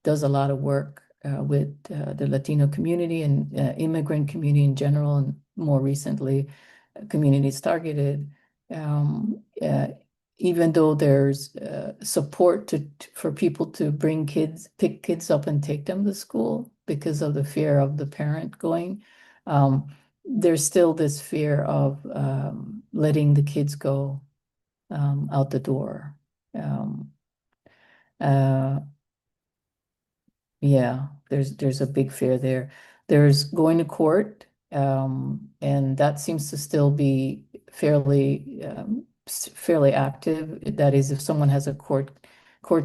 Speaker 6: does a lot of work with the Latino community and immigrant community in general, and more recently, communities targeted. Even though there's support for people to pick kids up and take them to school because of the fear of the parent going, there's still this fear of letting the kids go out the door. Yeah, there's a big fear there. There's going to court, and that seems to still be fairly active. That is, if someone has a court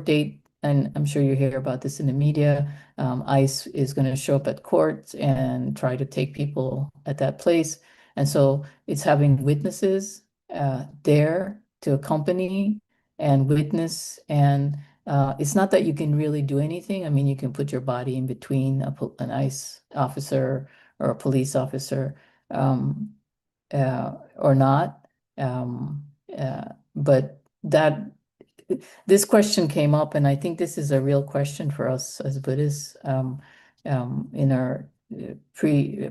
Speaker 6: date, and I'm sure you hear about this in the media, ICE is going to show up at court and try to take people at that place. And so it's having witnesses there to accompany and witness. And it's not that you can really do anything. I mean, you can put your body in between an ICE officer or a police officer or not. But this question came up, and I think this is a real question for us as Buddhists in our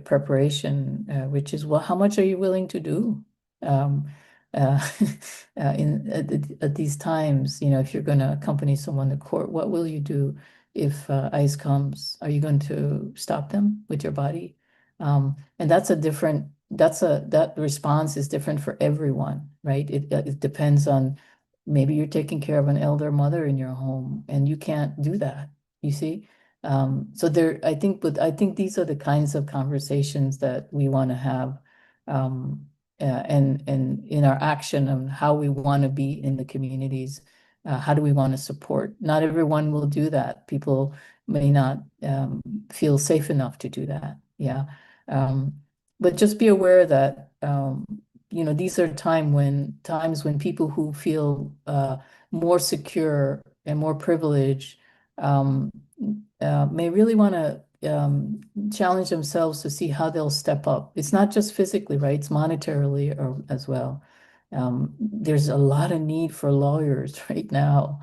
Speaker 6: preparation, which is, well, how much are you willing to do at these times? You know, if you're going to accompany someone to court, what will you do if ICE comes? Are you going to stop them with your body? And that response is different for everyone, right? It depends on, maybe you're taking care of an elder mother in your home and you can't do that, you see? So I think these are the kinds of conversations that we want to have, and in our action on how we want to be in the communities. How do we want to support? Not everyone will do that. People may not feel safe enough to do that. Yeah. But just be aware that these are times when people who feel more secure and more privileged um, may really want to challenge themselves to see how they'll step up. It's not just physically, right? It's monetarily as well. There's a lot of need for lawyers right now.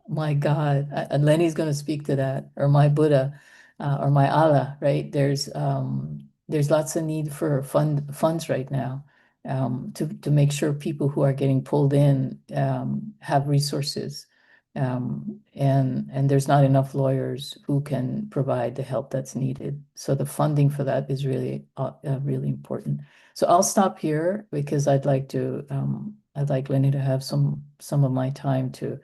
Speaker 6: My God, and Lenny's going to speak to that, or my Buddha, or my Allah, right? There's lots of need for funds right now, to make sure people who are getting pulled in have resources, and there's not enough lawyers who can provide the help that's needed. So the funding for that is really really important. So I'll stop here because I'd like Lenny to have some of my time to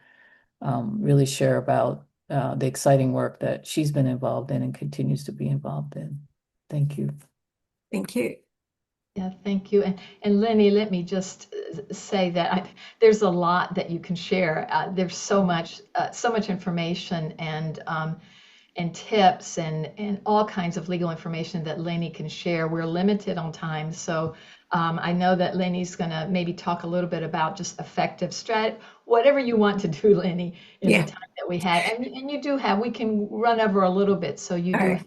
Speaker 6: really share about the exciting work that she's been involved in and continues to be involved in. Thank you.
Speaker 7: Thank you.
Speaker 3: Yeah, thank you. And Lenny, let me just say that there's a lot that you can share. There's so much information and tips and all kinds of legal information that Lenny can share. We're limited on time, so I know that Lenny's going to maybe talk a little bit about just effective strategy, whatever you want to do, Lenny, in the time that we have. And you do have, we can run over a little bit, so you do have,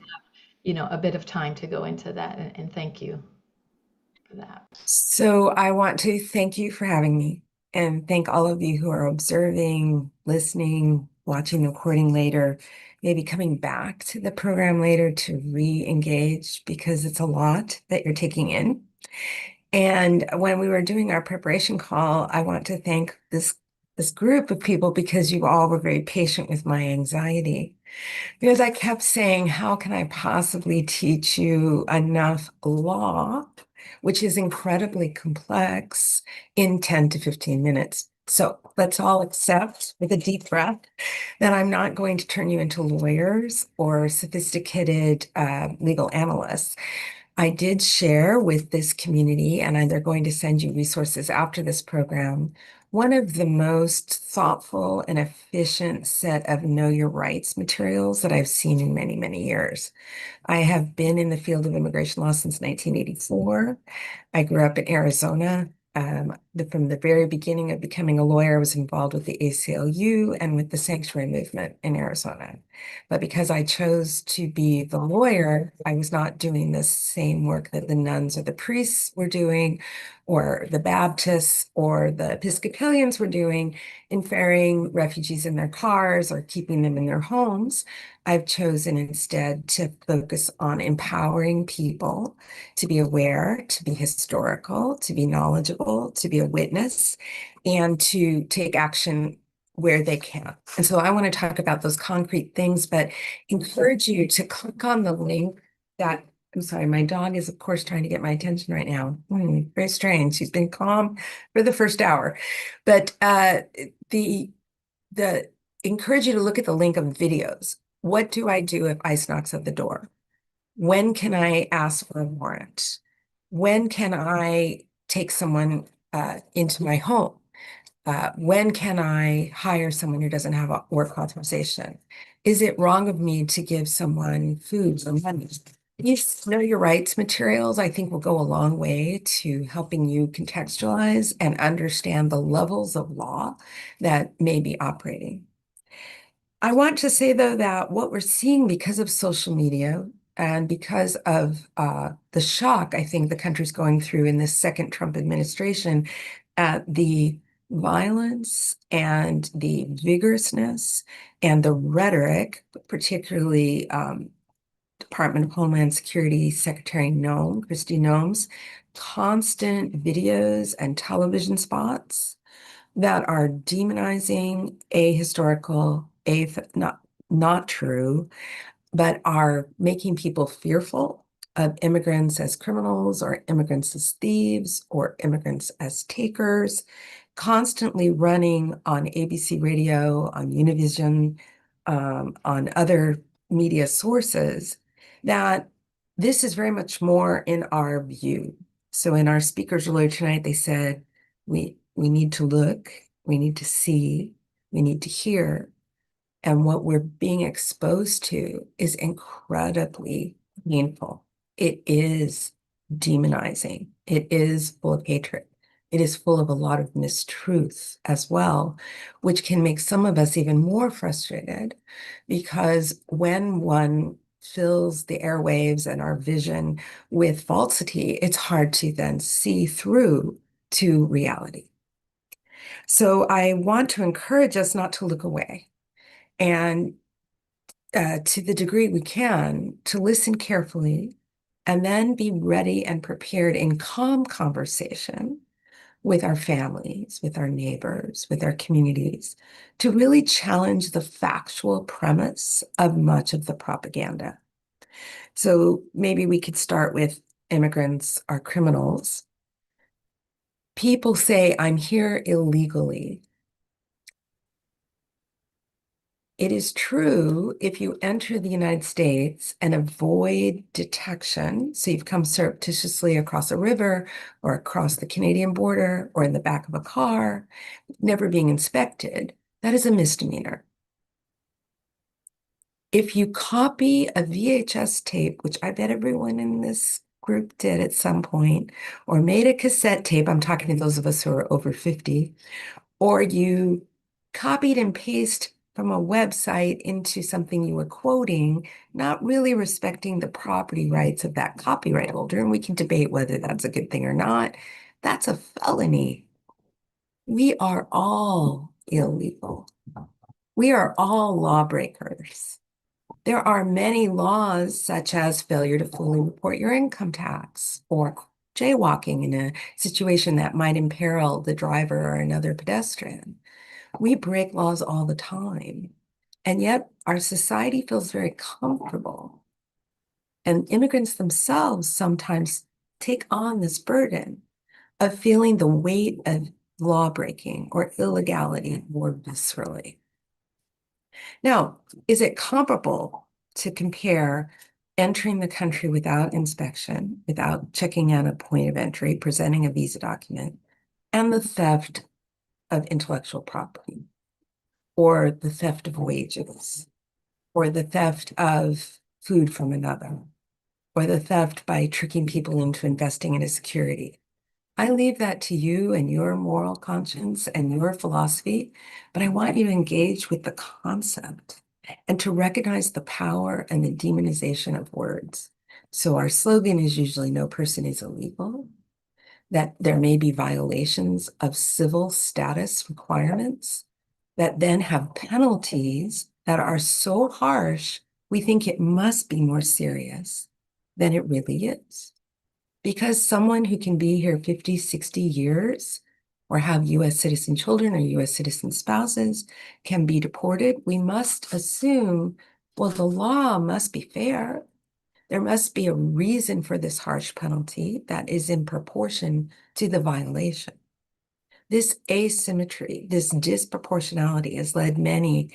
Speaker 3: a bit of time to go into that. And thank you for that.
Speaker 7: So I want to thank you for having me and thank all of you who are observing, listening, watching the recording later, maybe coming back to the program later to re-engage because it's a lot that you're taking in. And when we were doing our preparation call, I want to thank this group of people because you all were very patient with my anxiety. Because I kept saying, how can I possibly teach you enough law, which is incredibly complex, in 10 to 15 minutes? So let's all accept with a deep breath that I'm not going to turn you into lawyers or sophisticated legal analysts. I did share with this community, and they're going to send you resources after this program, one of the most thoughtful and efficient set of know your rights materials that I've seen in many, many years. I have been in the field of immigration law since 1984. I grew up in Arizona. From the very beginning of becoming a lawyer, I was involved with the ACLU and with the sanctuary movement in Arizona. But because I chose to be the lawyer, I was not doing the same work that the nuns or the priests were doing, or the Baptists or the Episcopalians were doing in ferrying refugees in their cars or keeping them in their homes. I've chosen instead to focus on empowering people to be aware, to be historical, to be knowledgeable, to be a witness, and to take action where they can. And so I want to talk about those concrete things, but encourage you to click on the link that, I'm sorry, my dog is, of course, trying to get my attention right now. Very strange. She's been calm for the first hour. But the encourage you to look at the link of videos. What do I do if ICE knocks at the door? When can I ask for a warrant? When can I take someone into my home? When can I hire someone who doesn't have a work authorization? Is it wrong of me to give someone food or money? These know your rights materials, I think, will go a long way to helping you contextualize and understand the levels of law that may be operating. I want to say, though, that what we're seeing because of social media and because of the shock I think the country's going through in this second Trump administration, the violence and the vigorousness and the rhetoric, particularly Department of Homeland Security Secretary Kristi Noem's constant videos and television spots that are demonizing ahistorical, not true, but are making people fearful of immigrants as criminals or immigrants as thieves or immigrants as takers, constantly running on ABC radio, on Univision, on other media sources, that this is very much more in our view. So in our speakers earlier tonight, they said, we need to look, we need to see, we need to hear. And what we're being exposed to is incredibly painful. it is demonizing. It is full of hatred. It is full of a lot of mistruth as well, which can make some of us even more frustrated, because when one fills the airwaves and our vision with falsity, it's hard to then see through to reality. So I want to encourage us not to look away, and to the degree we can, to listen carefully and then be ready and prepared in calm conversation with our families, with our neighbors, with our communities, to really challenge the factual premise of much of the propaganda. So maybe we could start with immigrants are criminals. People say, I'm here illegally. It is true if you enter the United States and avoid detection, so you've come surreptitiously across a river or across the Canadian border or in the back of a car, never being inspected, that is a misdemeanor. If you copy a VHS tape, which I bet everyone in this group did at some point, or made a cassette tape, I'm talking to those of us who are over 50, or you copied and pasted from a website into something you were quoting, not really respecting the property rights of that copyright holder, and we can debate whether that's a good thing or not, that's a felony. We are all illegal. We are all lawbreakers. There are many laws, such as failure to fully report your income tax or jaywalking in a situation that might imperil the driver or another pedestrian. We break laws all the time, and yet our society feels very comfortable. And immigrants themselves sometimes take on this burden of feeling the weight of law breaking or illegality more viscerally. Now, is it comparable to compare entering the country without inspection, without checking out a point of entry, presenting a visa document, and the theft of intellectual property, or the theft of wages, or the theft of food from another, or the theft by tricking people into investing in a security? I leave that to you and your moral conscience and your philosophy, but I want you to engage with the concept and to recognize the power and the demonization of words. So our slogan is usually no person is illegal, that there may be violations of civil status requirements that then have penalties that are so harsh, we think it must be more serious than it really is. Because someone who can be here 50, 60 years or have US citizen children or US citizen spouses can be deported, we must assume, well, the law must be fair. There must be a reason for this harsh penalty that is in proportion to the violation. This asymmetry, this disproportionality has led many,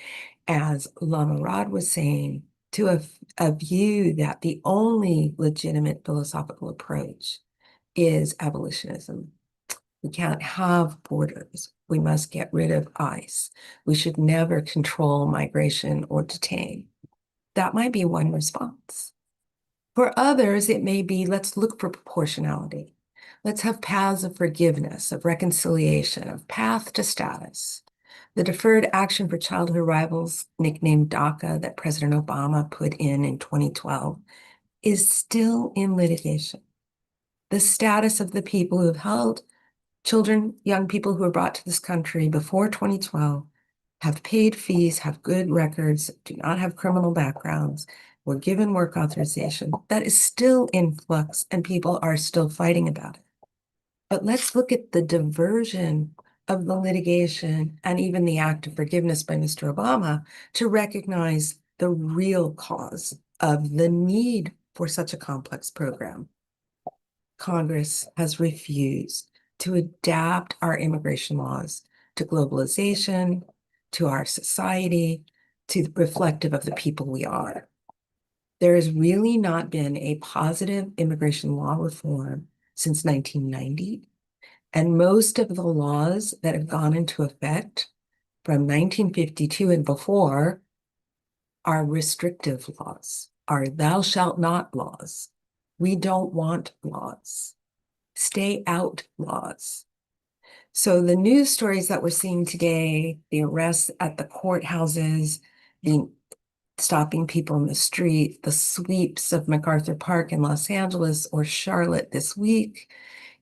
Speaker 7: as Lama Rod was saying, to a view that the only legitimate philosophical approach is abolitionism. We can't have borders. We must get rid of ICE. We should never control migration or detain. That might be one response. For others, it may be, let's look for proportionality. Let's have paths of forgiveness, of reconciliation, of path to status. The Deferred Action for Childhood Arrivals, nicknamed DACA, that President Obama put in 2012, is still in litigation. The status of the people who have held children, young people who were brought to this country before 2012, have paid fees, have good records, do not have criminal backgrounds, were given work authorization, that is still in flux and people are still fighting about it. But let's look at the diversion of the litigation and even the act of forgiveness by Mr. Obama to recognize the real cause of the need for such a complex program. Congress has refused to adapt our immigration laws to globalization, to our society, to reflective of the people we are. There has really not been a positive immigration law reform since 1990. And most of the laws that have gone into effect from 1952 and before are restrictive laws, are thou shalt not laws. We don't want laws. Stay out laws. So the news stories that we're seeing today, the arrests at the courthouses, the stopping people in the street, the sweeps of MacArthur Park in Los Angeles or Charlotte this week,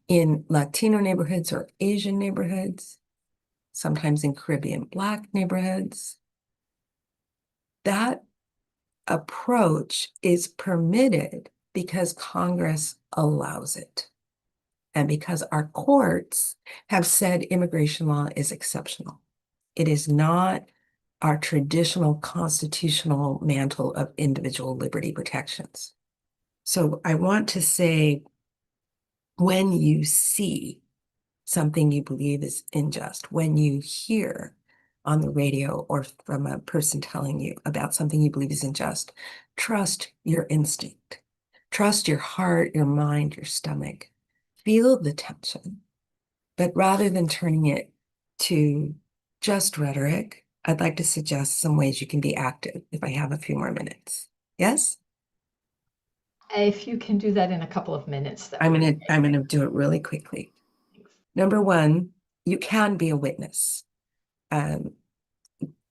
Speaker 7: in Latino neighborhoods or Asian neighborhoods, sometimes in Caribbean Black neighborhoods. That approach is permitted because Congress allows it. And because our courts have said immigration law is exceptional. It is not our traditional constitutional mantle of individual liberty protections. So I want to say, when you see something you believe is unjust, when you hear on the radio or from a person telling you about something you believe is unjust, trust your instinct. Trust your heart, your mind, your stomach. Feel the tension. But rather than turning it to just rhetoric, I'd like to suggest some ways you can be active if I have a few more minutes. Yes?
Speaker 3: If you can do that in a couple of minutes, that
Speaker 7: I'm
Speaker 3: would be
Speaker 7: gonna do it really quickly.
Speaker 3: great.
Speaker 7: Number one, you can be a witness.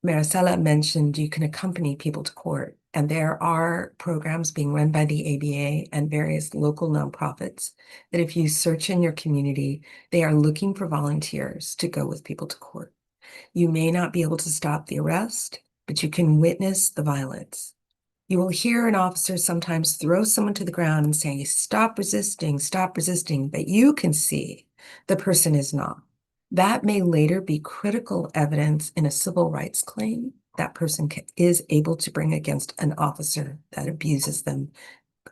Speaker 7: Marisela mentioned you can accompany people to court, and there are programs being run by the ABA and various local nonprofits that if you search in your community, they are looking for volunteers to go with people to court. You may not be able to stop the arrest, but you can witness the violence. You will hear an officer sometimes throw someone to the ground and say, stop resisting, but you can see the person is not. That may later be critical evidence in a civil rights claim that person is able to bring against an officer that abuses them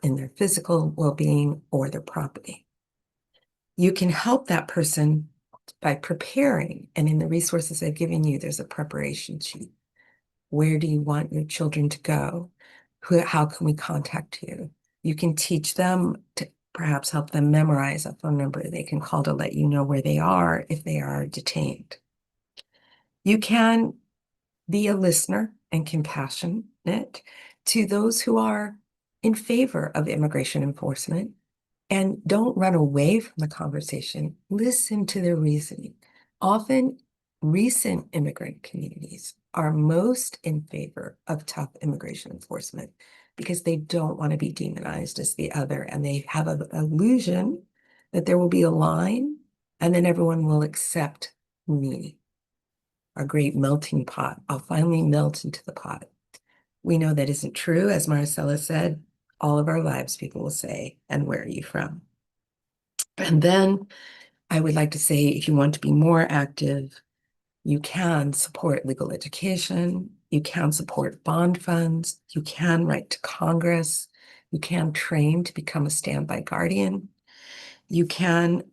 Speaker 7: in their physical well-being or their property. You can help that person by preparing, and in the resources I've given you, there's a preparation sheet. Where do you want your children to go? How can we contact you? You can teach them to perhaps help them memorize a phone number they can call to let you know where they are if they are detained. You can be a listener and compassionate to those who are in favor of immigration enforcement, and don't run away from the conversation. Listen to their reasoning. Often, recent immigrant communities are most in favor of tough immigration enforcement because they don't want to be demonized as the other, and they have an illusion that there will be a line and then everyone will accept me. A great melting pot. I'll finally melt into the pot. We know that isn't true. As Marisela said, all of our lives people will say, and where are you from? And then I would like to say, if you want to be more active, you can support legal education, you can support bond funds, you can write to Congress, you can train to become a standby guardian, you can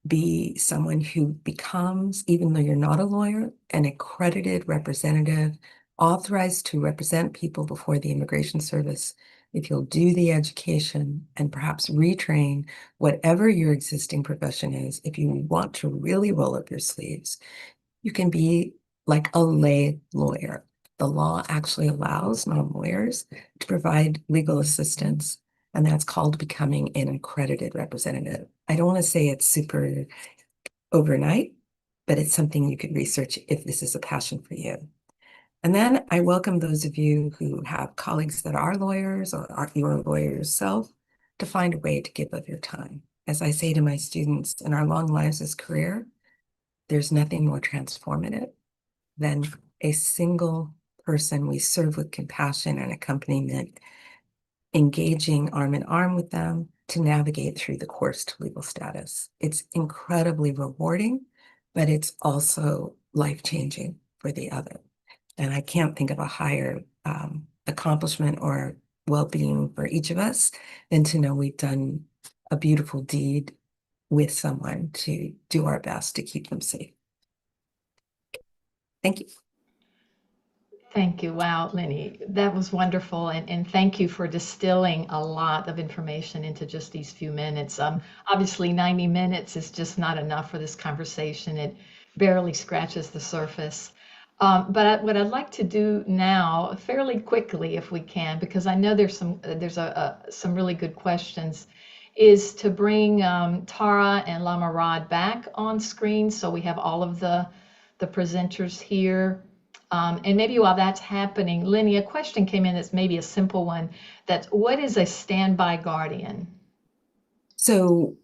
Speaker 7: be someone who becomes, even though you're not a lawyer, an accredited representative, authorized to represent people before the Immigration Service. If you'll do the education and perhaps retrain whatever your existing profession is, if you want to really roll up your sleeves, you can be like a lay lawyer. The law actually allows non-lawyers to provide legal assistance, and that's called becoming an accredited representative. I don't want to say it's super overnight, but it's something you could research if this is a passion for you. And then I welcome those of you who have colleagues that are lawyers or are you're a lawyer yourself to find a way to give of your time. As I say to my students, in our long lives as career, there's nothing more transformative than a single person we serve with compassion and accompaniment, engaging arm in arm with them to navigate through the course to legal status. It's incredibly rewarding, but it's also life-changing for the other. And I can't think of a higher accomplishment or well-being for each of us than to know we've done a beautiful deed with someone to do our best to keep them safe. Thank you.
Speaker 3: Thank you. Wow, Lenni, that was wonderful. And thank you for distilling a lot of information into just these few minutes. Obviously, 90 minutes is just not enough for this conversation. It barely scratches the surface. What I'd like to do now, fairly quickly, if we can, because I know there's some really good questions, is to bring Tara and Lama Rod back on screen, so we have all of the presenters here. And maybe while that's happening, Lenni, a question came in that's maybe a simple one. That's, what is a standby guardian?
Speaker 7: So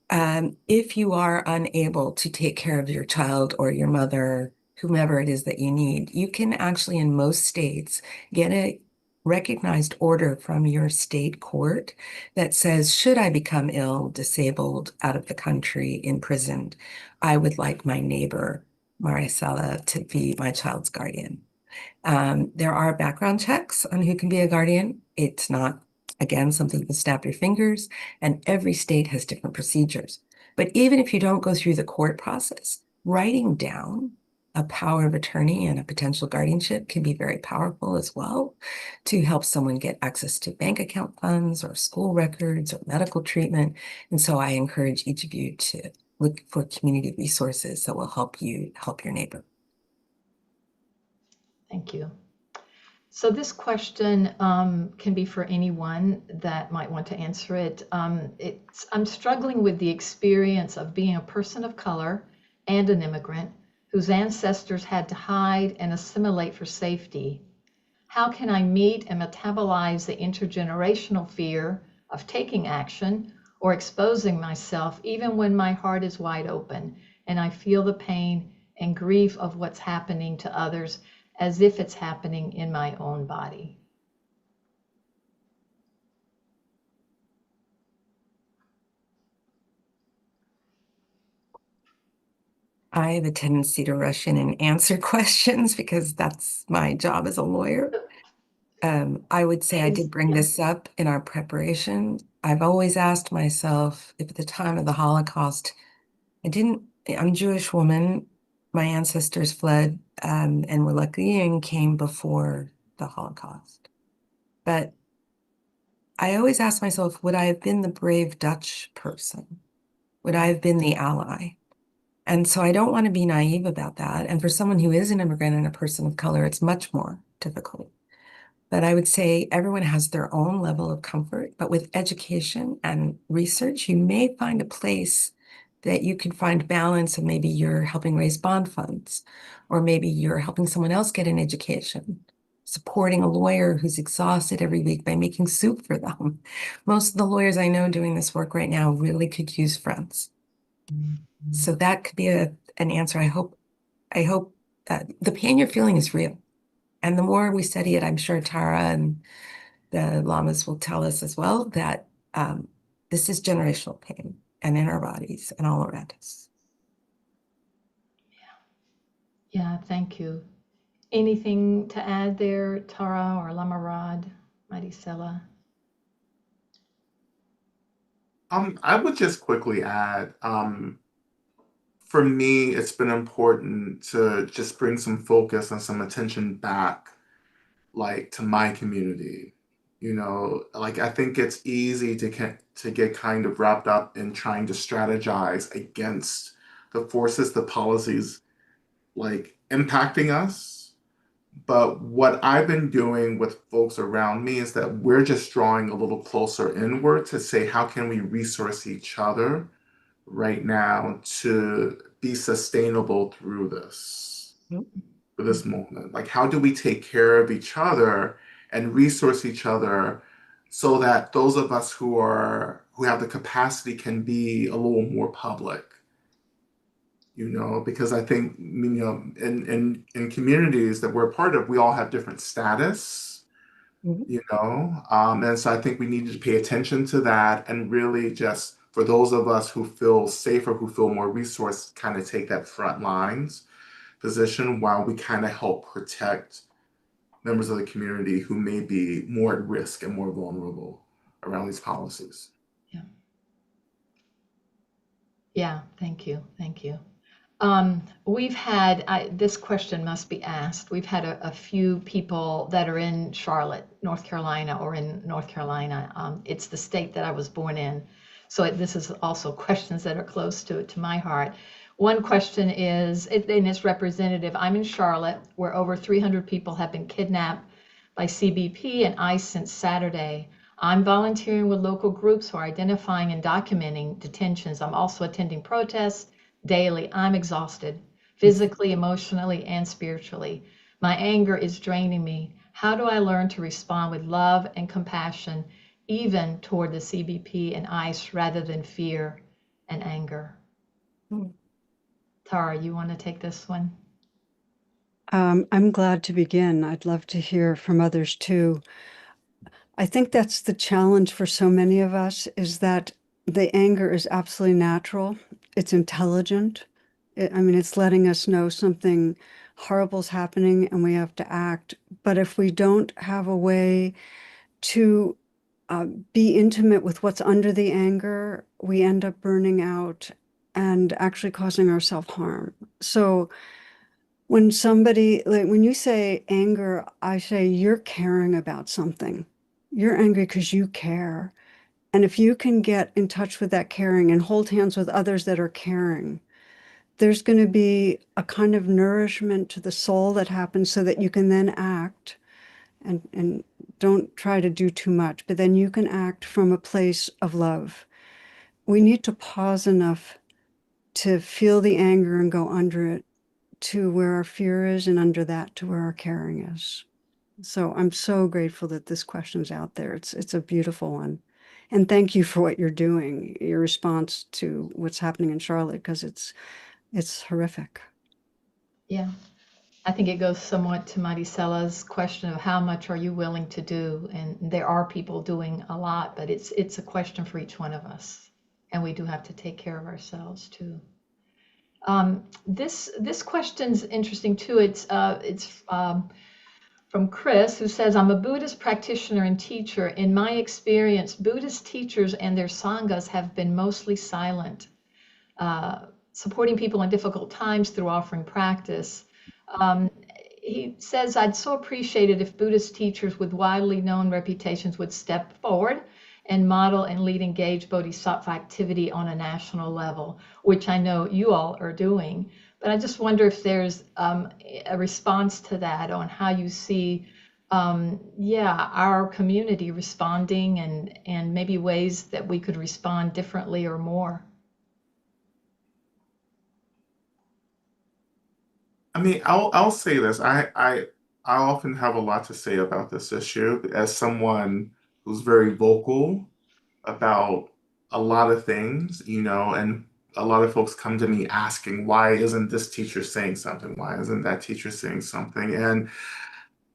Speaker 7: if you are unable to take care of your child or your mother, whomever it is that you need, you can actually, in most states, get a recognized order from your state court that says, should I become ill, disabled, out of the country, imprisoned, I would like my neighbor, Marisela, to be my child's guardian. There are background checks on who can be a guardian. It's not, again, something you can snap your fingers, and every state has different procedures. But even if you don't go through the court process, writing down a power of attorney and a potential guardianship can be very powerful as well to help someone get access to bank account funds or school records or medical treatment. And so I encourage each of you to look for community resources that will help you help your neighbor.
Speaker 3: Thank you. So this question can be for anyone that might want to answer it. I'm struggling with the experience of being a person of color and an immigrant whose ancestors had to hide and assimilate for safety. How can I meet and metabolize the intergenerational fear of taking action or exposing myself even when my heart is wide open and I feel the pain and grief of what's happening to others as if it's happening in my own body?
Speaker 7: I have a tendency to rush in and answer questions because that's my job as a lawyer. I would say I did bring this up in our preparation. I've always asked myself if at the time of the Holocaust, I'm a Jewish woman. My ancestors fled and were lucky and came before the Holocaust. But I always ask myself, would I have been the brave Dutch person? Would I have been the ally? And so I don't want to be naive about that. And for someone who is an immigrant and a person of color, it's much more difficult. But I would say everyone has their own level of comfort. But with education and research, you may find a place that you can find balance, and maybe you're helping raise bond funds, or maybe you're helping someone else get an education, supporting a lawyer who's exhausted every week by making soup for them. Most of the lawyers I know doing this work right now really could use friends. So that could be an answer. I hope the pain you're feeling is real. And the more we study it, I'm sure Tara and the lamas will tell us as well that this is generational pain and in our bodies and all around us.
Speaker 3: Yeah, thank you. Anything to add there, Tara or Lama Rod, Marisela?
Speaker 4: I would just quickly add, for me, it's been important to just bring some focus and some attention back, like to my community. Like I think it's easy to get kind of wrapped up in trying to strategize against the forces, the policies, like impacting us. But what I've been doing with folks around me is that we're just drawing a little closer inward to say, how can we resource each other right now to be sustainable through this, for this moment? Like, how do we take care of each other and resource each other so that those of us who have the capacity can be a little more public? Because I think, in communities that we're a part of, we all have different status, and so I think we need to pay attention to that and really just, for those of us who feel safer, who feel more resourced, kind of take that front lines position while we kind of help protect members of the community who may be more at risk and more vulnerable around these policies.
Speaker 3: Yeah, thank you. We've had, this question must be asked. We've had a few people that are in Charlotte, North Carolina, or in North Carolina. It's the state that I was born in. So this is also questions that are close to my heart. One question is, and it's representative. I'm in Charlotte, where over 300 people have been kidnapped by CBP and ICE since Saturday. I'm volunteering with local groups who are identifying and documenting detentions. I'm also attending protests daily. I'm exhausted, physically, emotionally, and spiritually. My anger is draining me. How do I learn to respond with love and compassion, even toward the CBP and ICE, rather than fear and anger? Tara, you want to take this one?
Speaker 5: I'm glad to begin. I'd love to hear from others too. I think that's the challenge for so many of us, is that the anger is absolutely natural. It's intelligent. I mean, it's letting us know something horrible is happening and we have to act. But if we don't have a way to be intimate with what's under the anger, we end up burning out and actually causing ourselves harm. So when somebody, like when you say anger, I say you're caring about something. You're angry because you care. And if you can get in touch with that caring and hold hands with others that are caring, there's going to be a kind of nourishment to the soul that happens so that you can then act and don't try to do too much, but then you can act from a place of love. We need to pause enough to feel the anger and go under it to where our fear is, and under that to where our caring is. So I'm so grateful that this question's out there. It's a beautiful one. And thank you for what you're doing, your response to what's happening in Charlotte, because it's horrific.
Speaker 3: Yeah. I think it goes somewhat to Marisela's question of how much are you willing to do? And there are people doing a lot, but it's a question for each one of us. And we do have to take care of ourselves too. This question's interesting too. It's from Chris, who says, I'm a Buddhist practitioner and teacher. In my experience, Buddhist teachers and their sanghas have been mostly silent, supporting people in difficult times through offering practice. He says, I'd so appreciate it if Buddhist teachers with widely known reputations would step forward and model and lead engaged bodhisattva activity on a national level, which I know you all are doing. But I just wonder if there's a response to that on how you see, our community responding and maybe ways that we could respond differently or more.
Speaker 4: I mean, I'll say this. I often have a lot to say about this issue as someone who's very vocal about a lot of things, and a lot of folks come to me asking, why isn't this teacher saying something? Why isn't that teacher saying something? And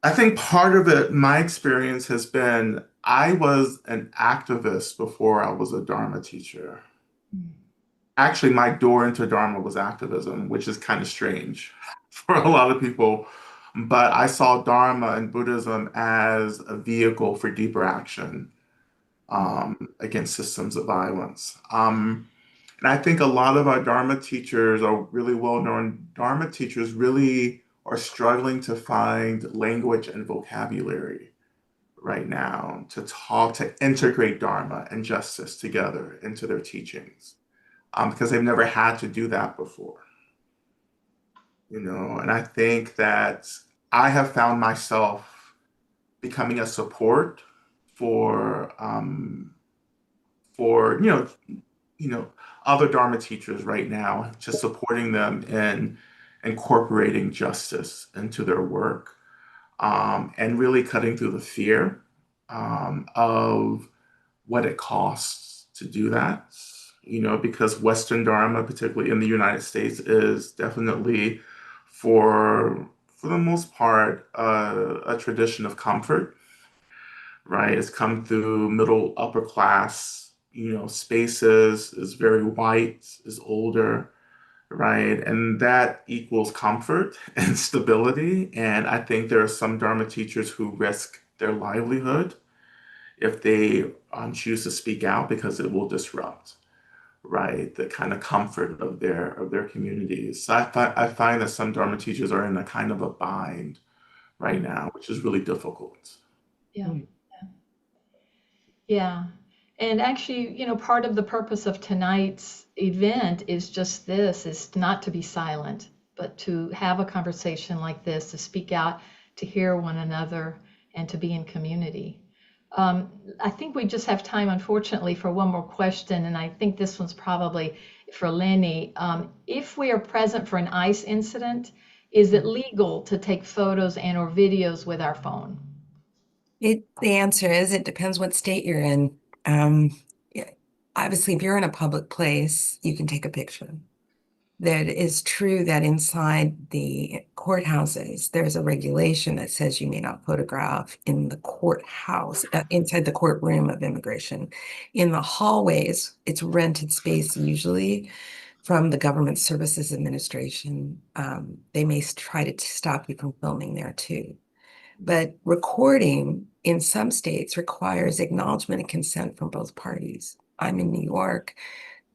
Speaker 4: I think part of it, my experience has been, I was an activist before I was a Dharma teacher. Actually, my door into Dharma was activism, which is kind of strange for a lot of people. But I saw Dharma and Buddhism as a vehicle for deeper action against systems of violence. And I think a lot of our Dharma teachers, are really well-known Dharma teachers, really are struggling to find language and vocabulary right now to talk, to integrate Dharma and justice together into their teachings, because they've never had to do that before. And I think that I have found myself becoming a support for for you know other Dharma teachers right now, just supporting them in incorporating justice into their work, and really cutting through the fear of what it costs to do that. Because Western Dharma, particularly in the United States, is definitely, for the most part, a tradition of comfort, right? It's come through middle upper class, spaces, is very white, is older, right? And that equals comfort and stability. And I think there are some Dharma teachers who risk their livelihood if they choose to speak out, because it will disrupt, right, the kind of comfort of their communities. So I find that some Dharma teachers are in a kind of a bind right now, which is really difficult.
Speaker 3: Yeah. Yeah. And actually, part of the purpose of tonight's event is just this, is not to be silent, but to have a conversation like this, to speak out, to hear one another, and to be in community. I think we just have time, unfortunately, for one more question, and I think this one's probably for Lenni. If we are present for an ICE incident, is it legal to take photos and or videos with our phone?
Speaker 7: The answer is it depends what state you're in. Yeah, obviously, if you're in a public place, you can take a picture. That is true that inside the courthouses, there's a regulation that says you may not photograph in the courthouse, inside the courtroom of immigration. In the hallways, it's rented space usually from the Government Services Administration. They may try to stop you from filming there too. But recording in some states requires acknowledgement and consent from both parties. I'm in New York.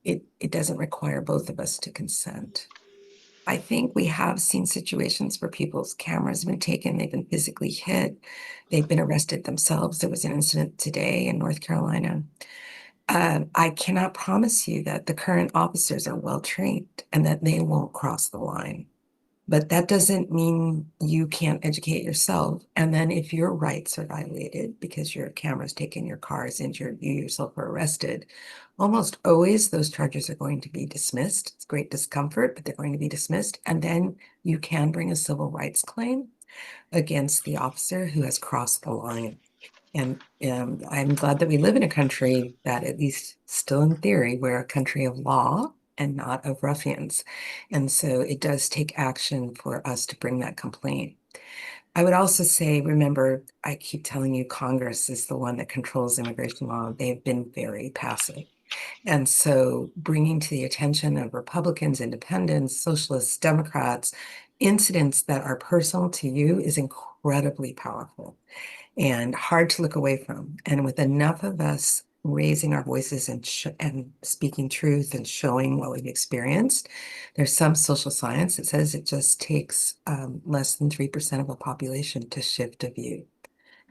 Speaker 7: It doesn't require both of us to consent. I think we have seen situations where people's cameras have been taken, they've been physically hit, they've been arrested themselves. There was an incident today in North Carolina. I cannot promise you that the current officers are well trained and that they won't cross the line. But that doesn't mean you can't educate yourself. And then if your rights are violated because your camera's taken, your car is injured, you yourself are arrested, almost always those charges are going to be dismissed. It's great discomfort, but they're going to be dismissed. And then you can bring a civil rights claim against the officer who has crossed the line. And I'm glad that we live in a country that, at least still in theory, we're a country of law and not of ruffians. And so it does take action for us to bring that complaint. I would also say, remember, I keep telling you, Congress is the one that controls immigration law. They've been very passive. And so bringing to the attention of Republicans, independents, socialists, Democrats, incidents that are personal to you is incredibly powerful and hard to look away from. And with enough of us raising our voices and speaking truth and showing what we've experienced, there's some social science that says it just takes less than 3% of a population to shift a view.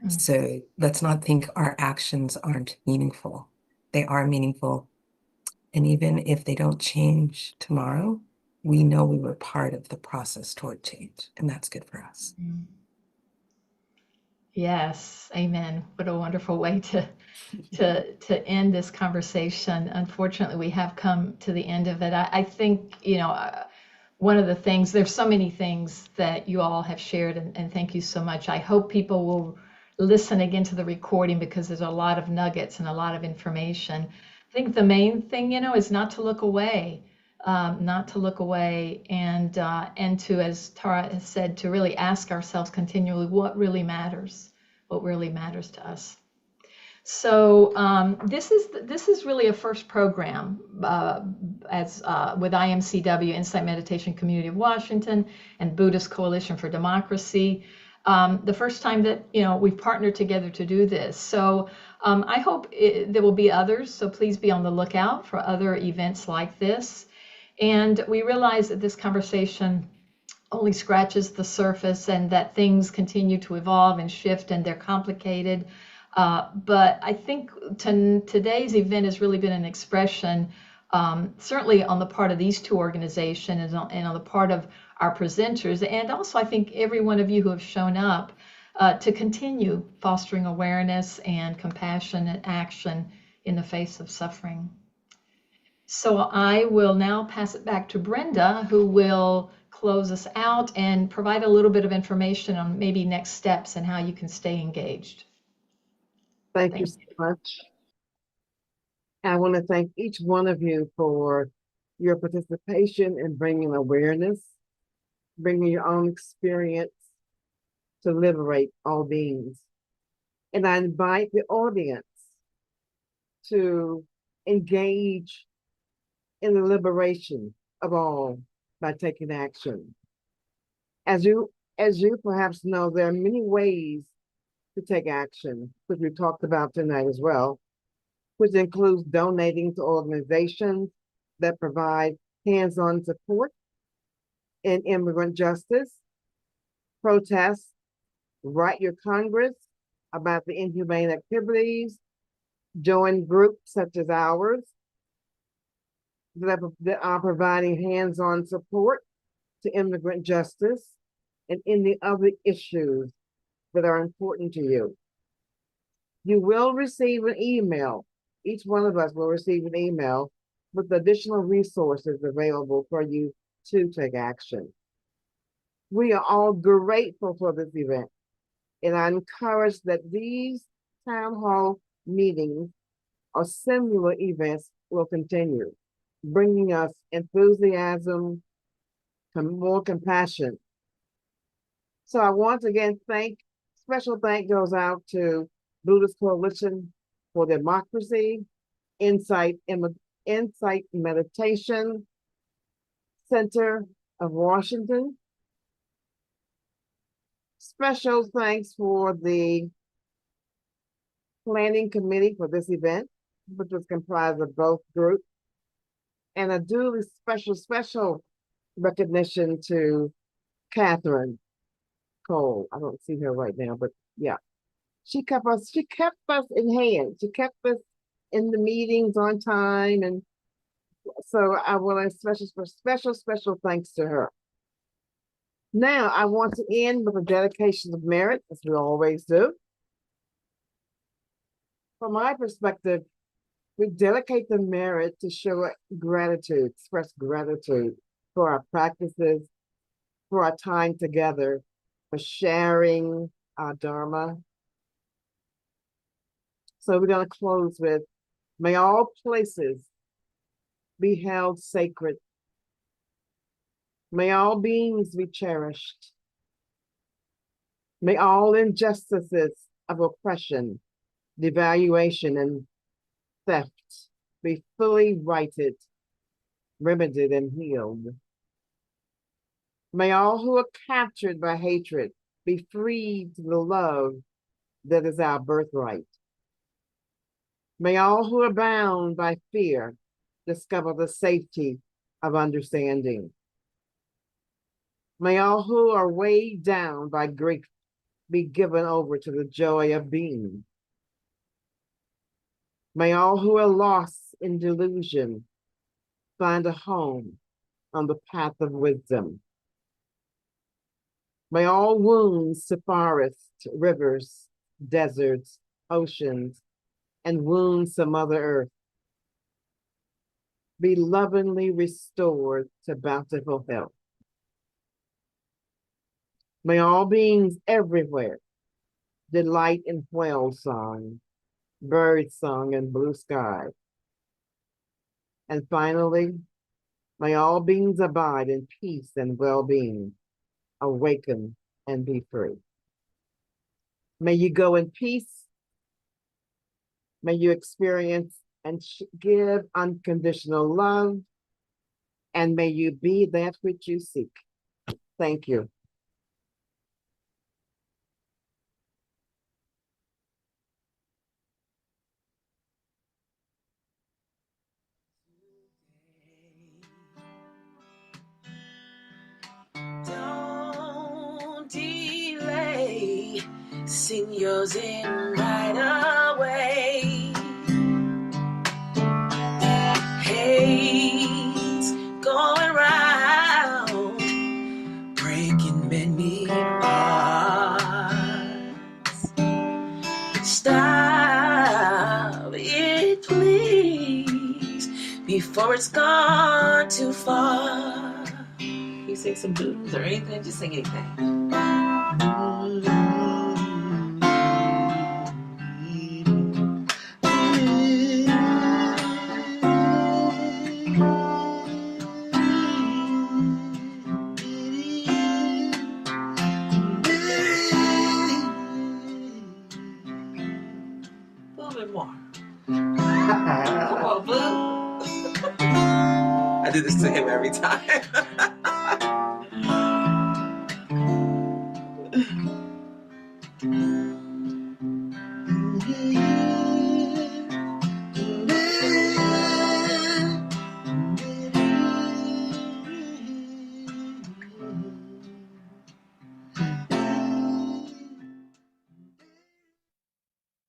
Speaker 7: So let's not think our actions aren't meaningful. They are meaningful. And even if they don't change tomorrow, we know we were part of the process toward change, and that's good for us.
Speaker 3: Yes, amen. What a wonderful way to end this conversation. Unfortunately, we have come to the end of it. I think, one of the things, there's so many things that you all have shared, and thank you so much. I hope people will listen again to the recording because there's a lot of nuggets and a lot of information. I think the main thing, is not to look away. Not to look away and to, as Tara has said, to really ask ourselves continually what really matters to us. So this is really a first program as with IMCW, Insight Meditation Community of Washington, and Buddhist Coalition for Democracy. The first time that we've partnered together to do this. So I hope there will be others. So please be on the lookout for other events like this. And we realize that this conversation only scratches the surface and that things continue to evolve and shift and they're complicated. But I think today's event has really been an expression, certainly on the part of these two organizations and on the part of our presenters. And also, I think every one of you who have shown up to continue fostering awareness and compassion and action in the face of suffering. So I will now pass it back to Brenda, who will close us out and provide a little bit of information on maybe next steps and how you can stay engaged.
Speaker 2: Thank you so much. I want to thank each one of you for your participation in bringing awareness, bringing your own experience to liberate all beings. And I invite the audience to engage in the liberation of all by taking action. As you perhaps know, there are many ways to take action, which we talked about tonight as well, which includes donating to organizations that provide hands-on support in immigrant justice, protest, write your Congress about the inhumane activities, Join groups such as ours that are providing hands-on support to immigrant justice and any other issues that are important to you. You will receive an email. Each one of us will receive an email with additional resources available for you to take action. We are all grateful for this event, and I encourage that these town hall meetings or similar events will continue, bringing us enthusiasm, more compassion. So I once again special thank goes out to Buddhist Coalition for Democracy, Insight Meditation Center of Washington. Special thanks for the planning committee for this event, which was comprised of both groups. And a duly special recognition to Catherine Cole. I don't see her right now, but yeah. She kept us in hand. She kept us in the meetings on time. And so I want a special thanks to her. Now I want to end with a dedication of merit, as we always do. From my perspective, we dedicate the merit to show gratitude, express gratitude for our practices, for our time together, for sharing our Dharma. So we're going to close with, may all places be held sacred. May all beings be cherished. May all injustices of oppression, devaluation, and theft be fully righted, remedied, and healed. May all who are captured by hatred be freed to the love that is our birthright. May all who are bound by fear discover the safety of understanding. May all who are weighed down by grief be given over to the joy of being. May all who are lost in delusion find a home on the path of wisdom. May all wounds to forests, rivers, deserts, oceans, and wounds to Mother Earth be lovingly restored to bountiful health. May all beings everywhere delight in whale song, bird song, and blue sky. And finally, may all beings abide in peace and well-being, awaken and be free. May you go in peace. May you experience and give unconditional love, and may you be that which you seek. Thank you.
Speaker 1: Don't delay, sing yours in right away. Hate's going round, breaking many hearts. Stop it, please, before it's gone too far. You sing some blues or anything, just sing anything. A little bit more. Come on, Blue. I do this to him every time.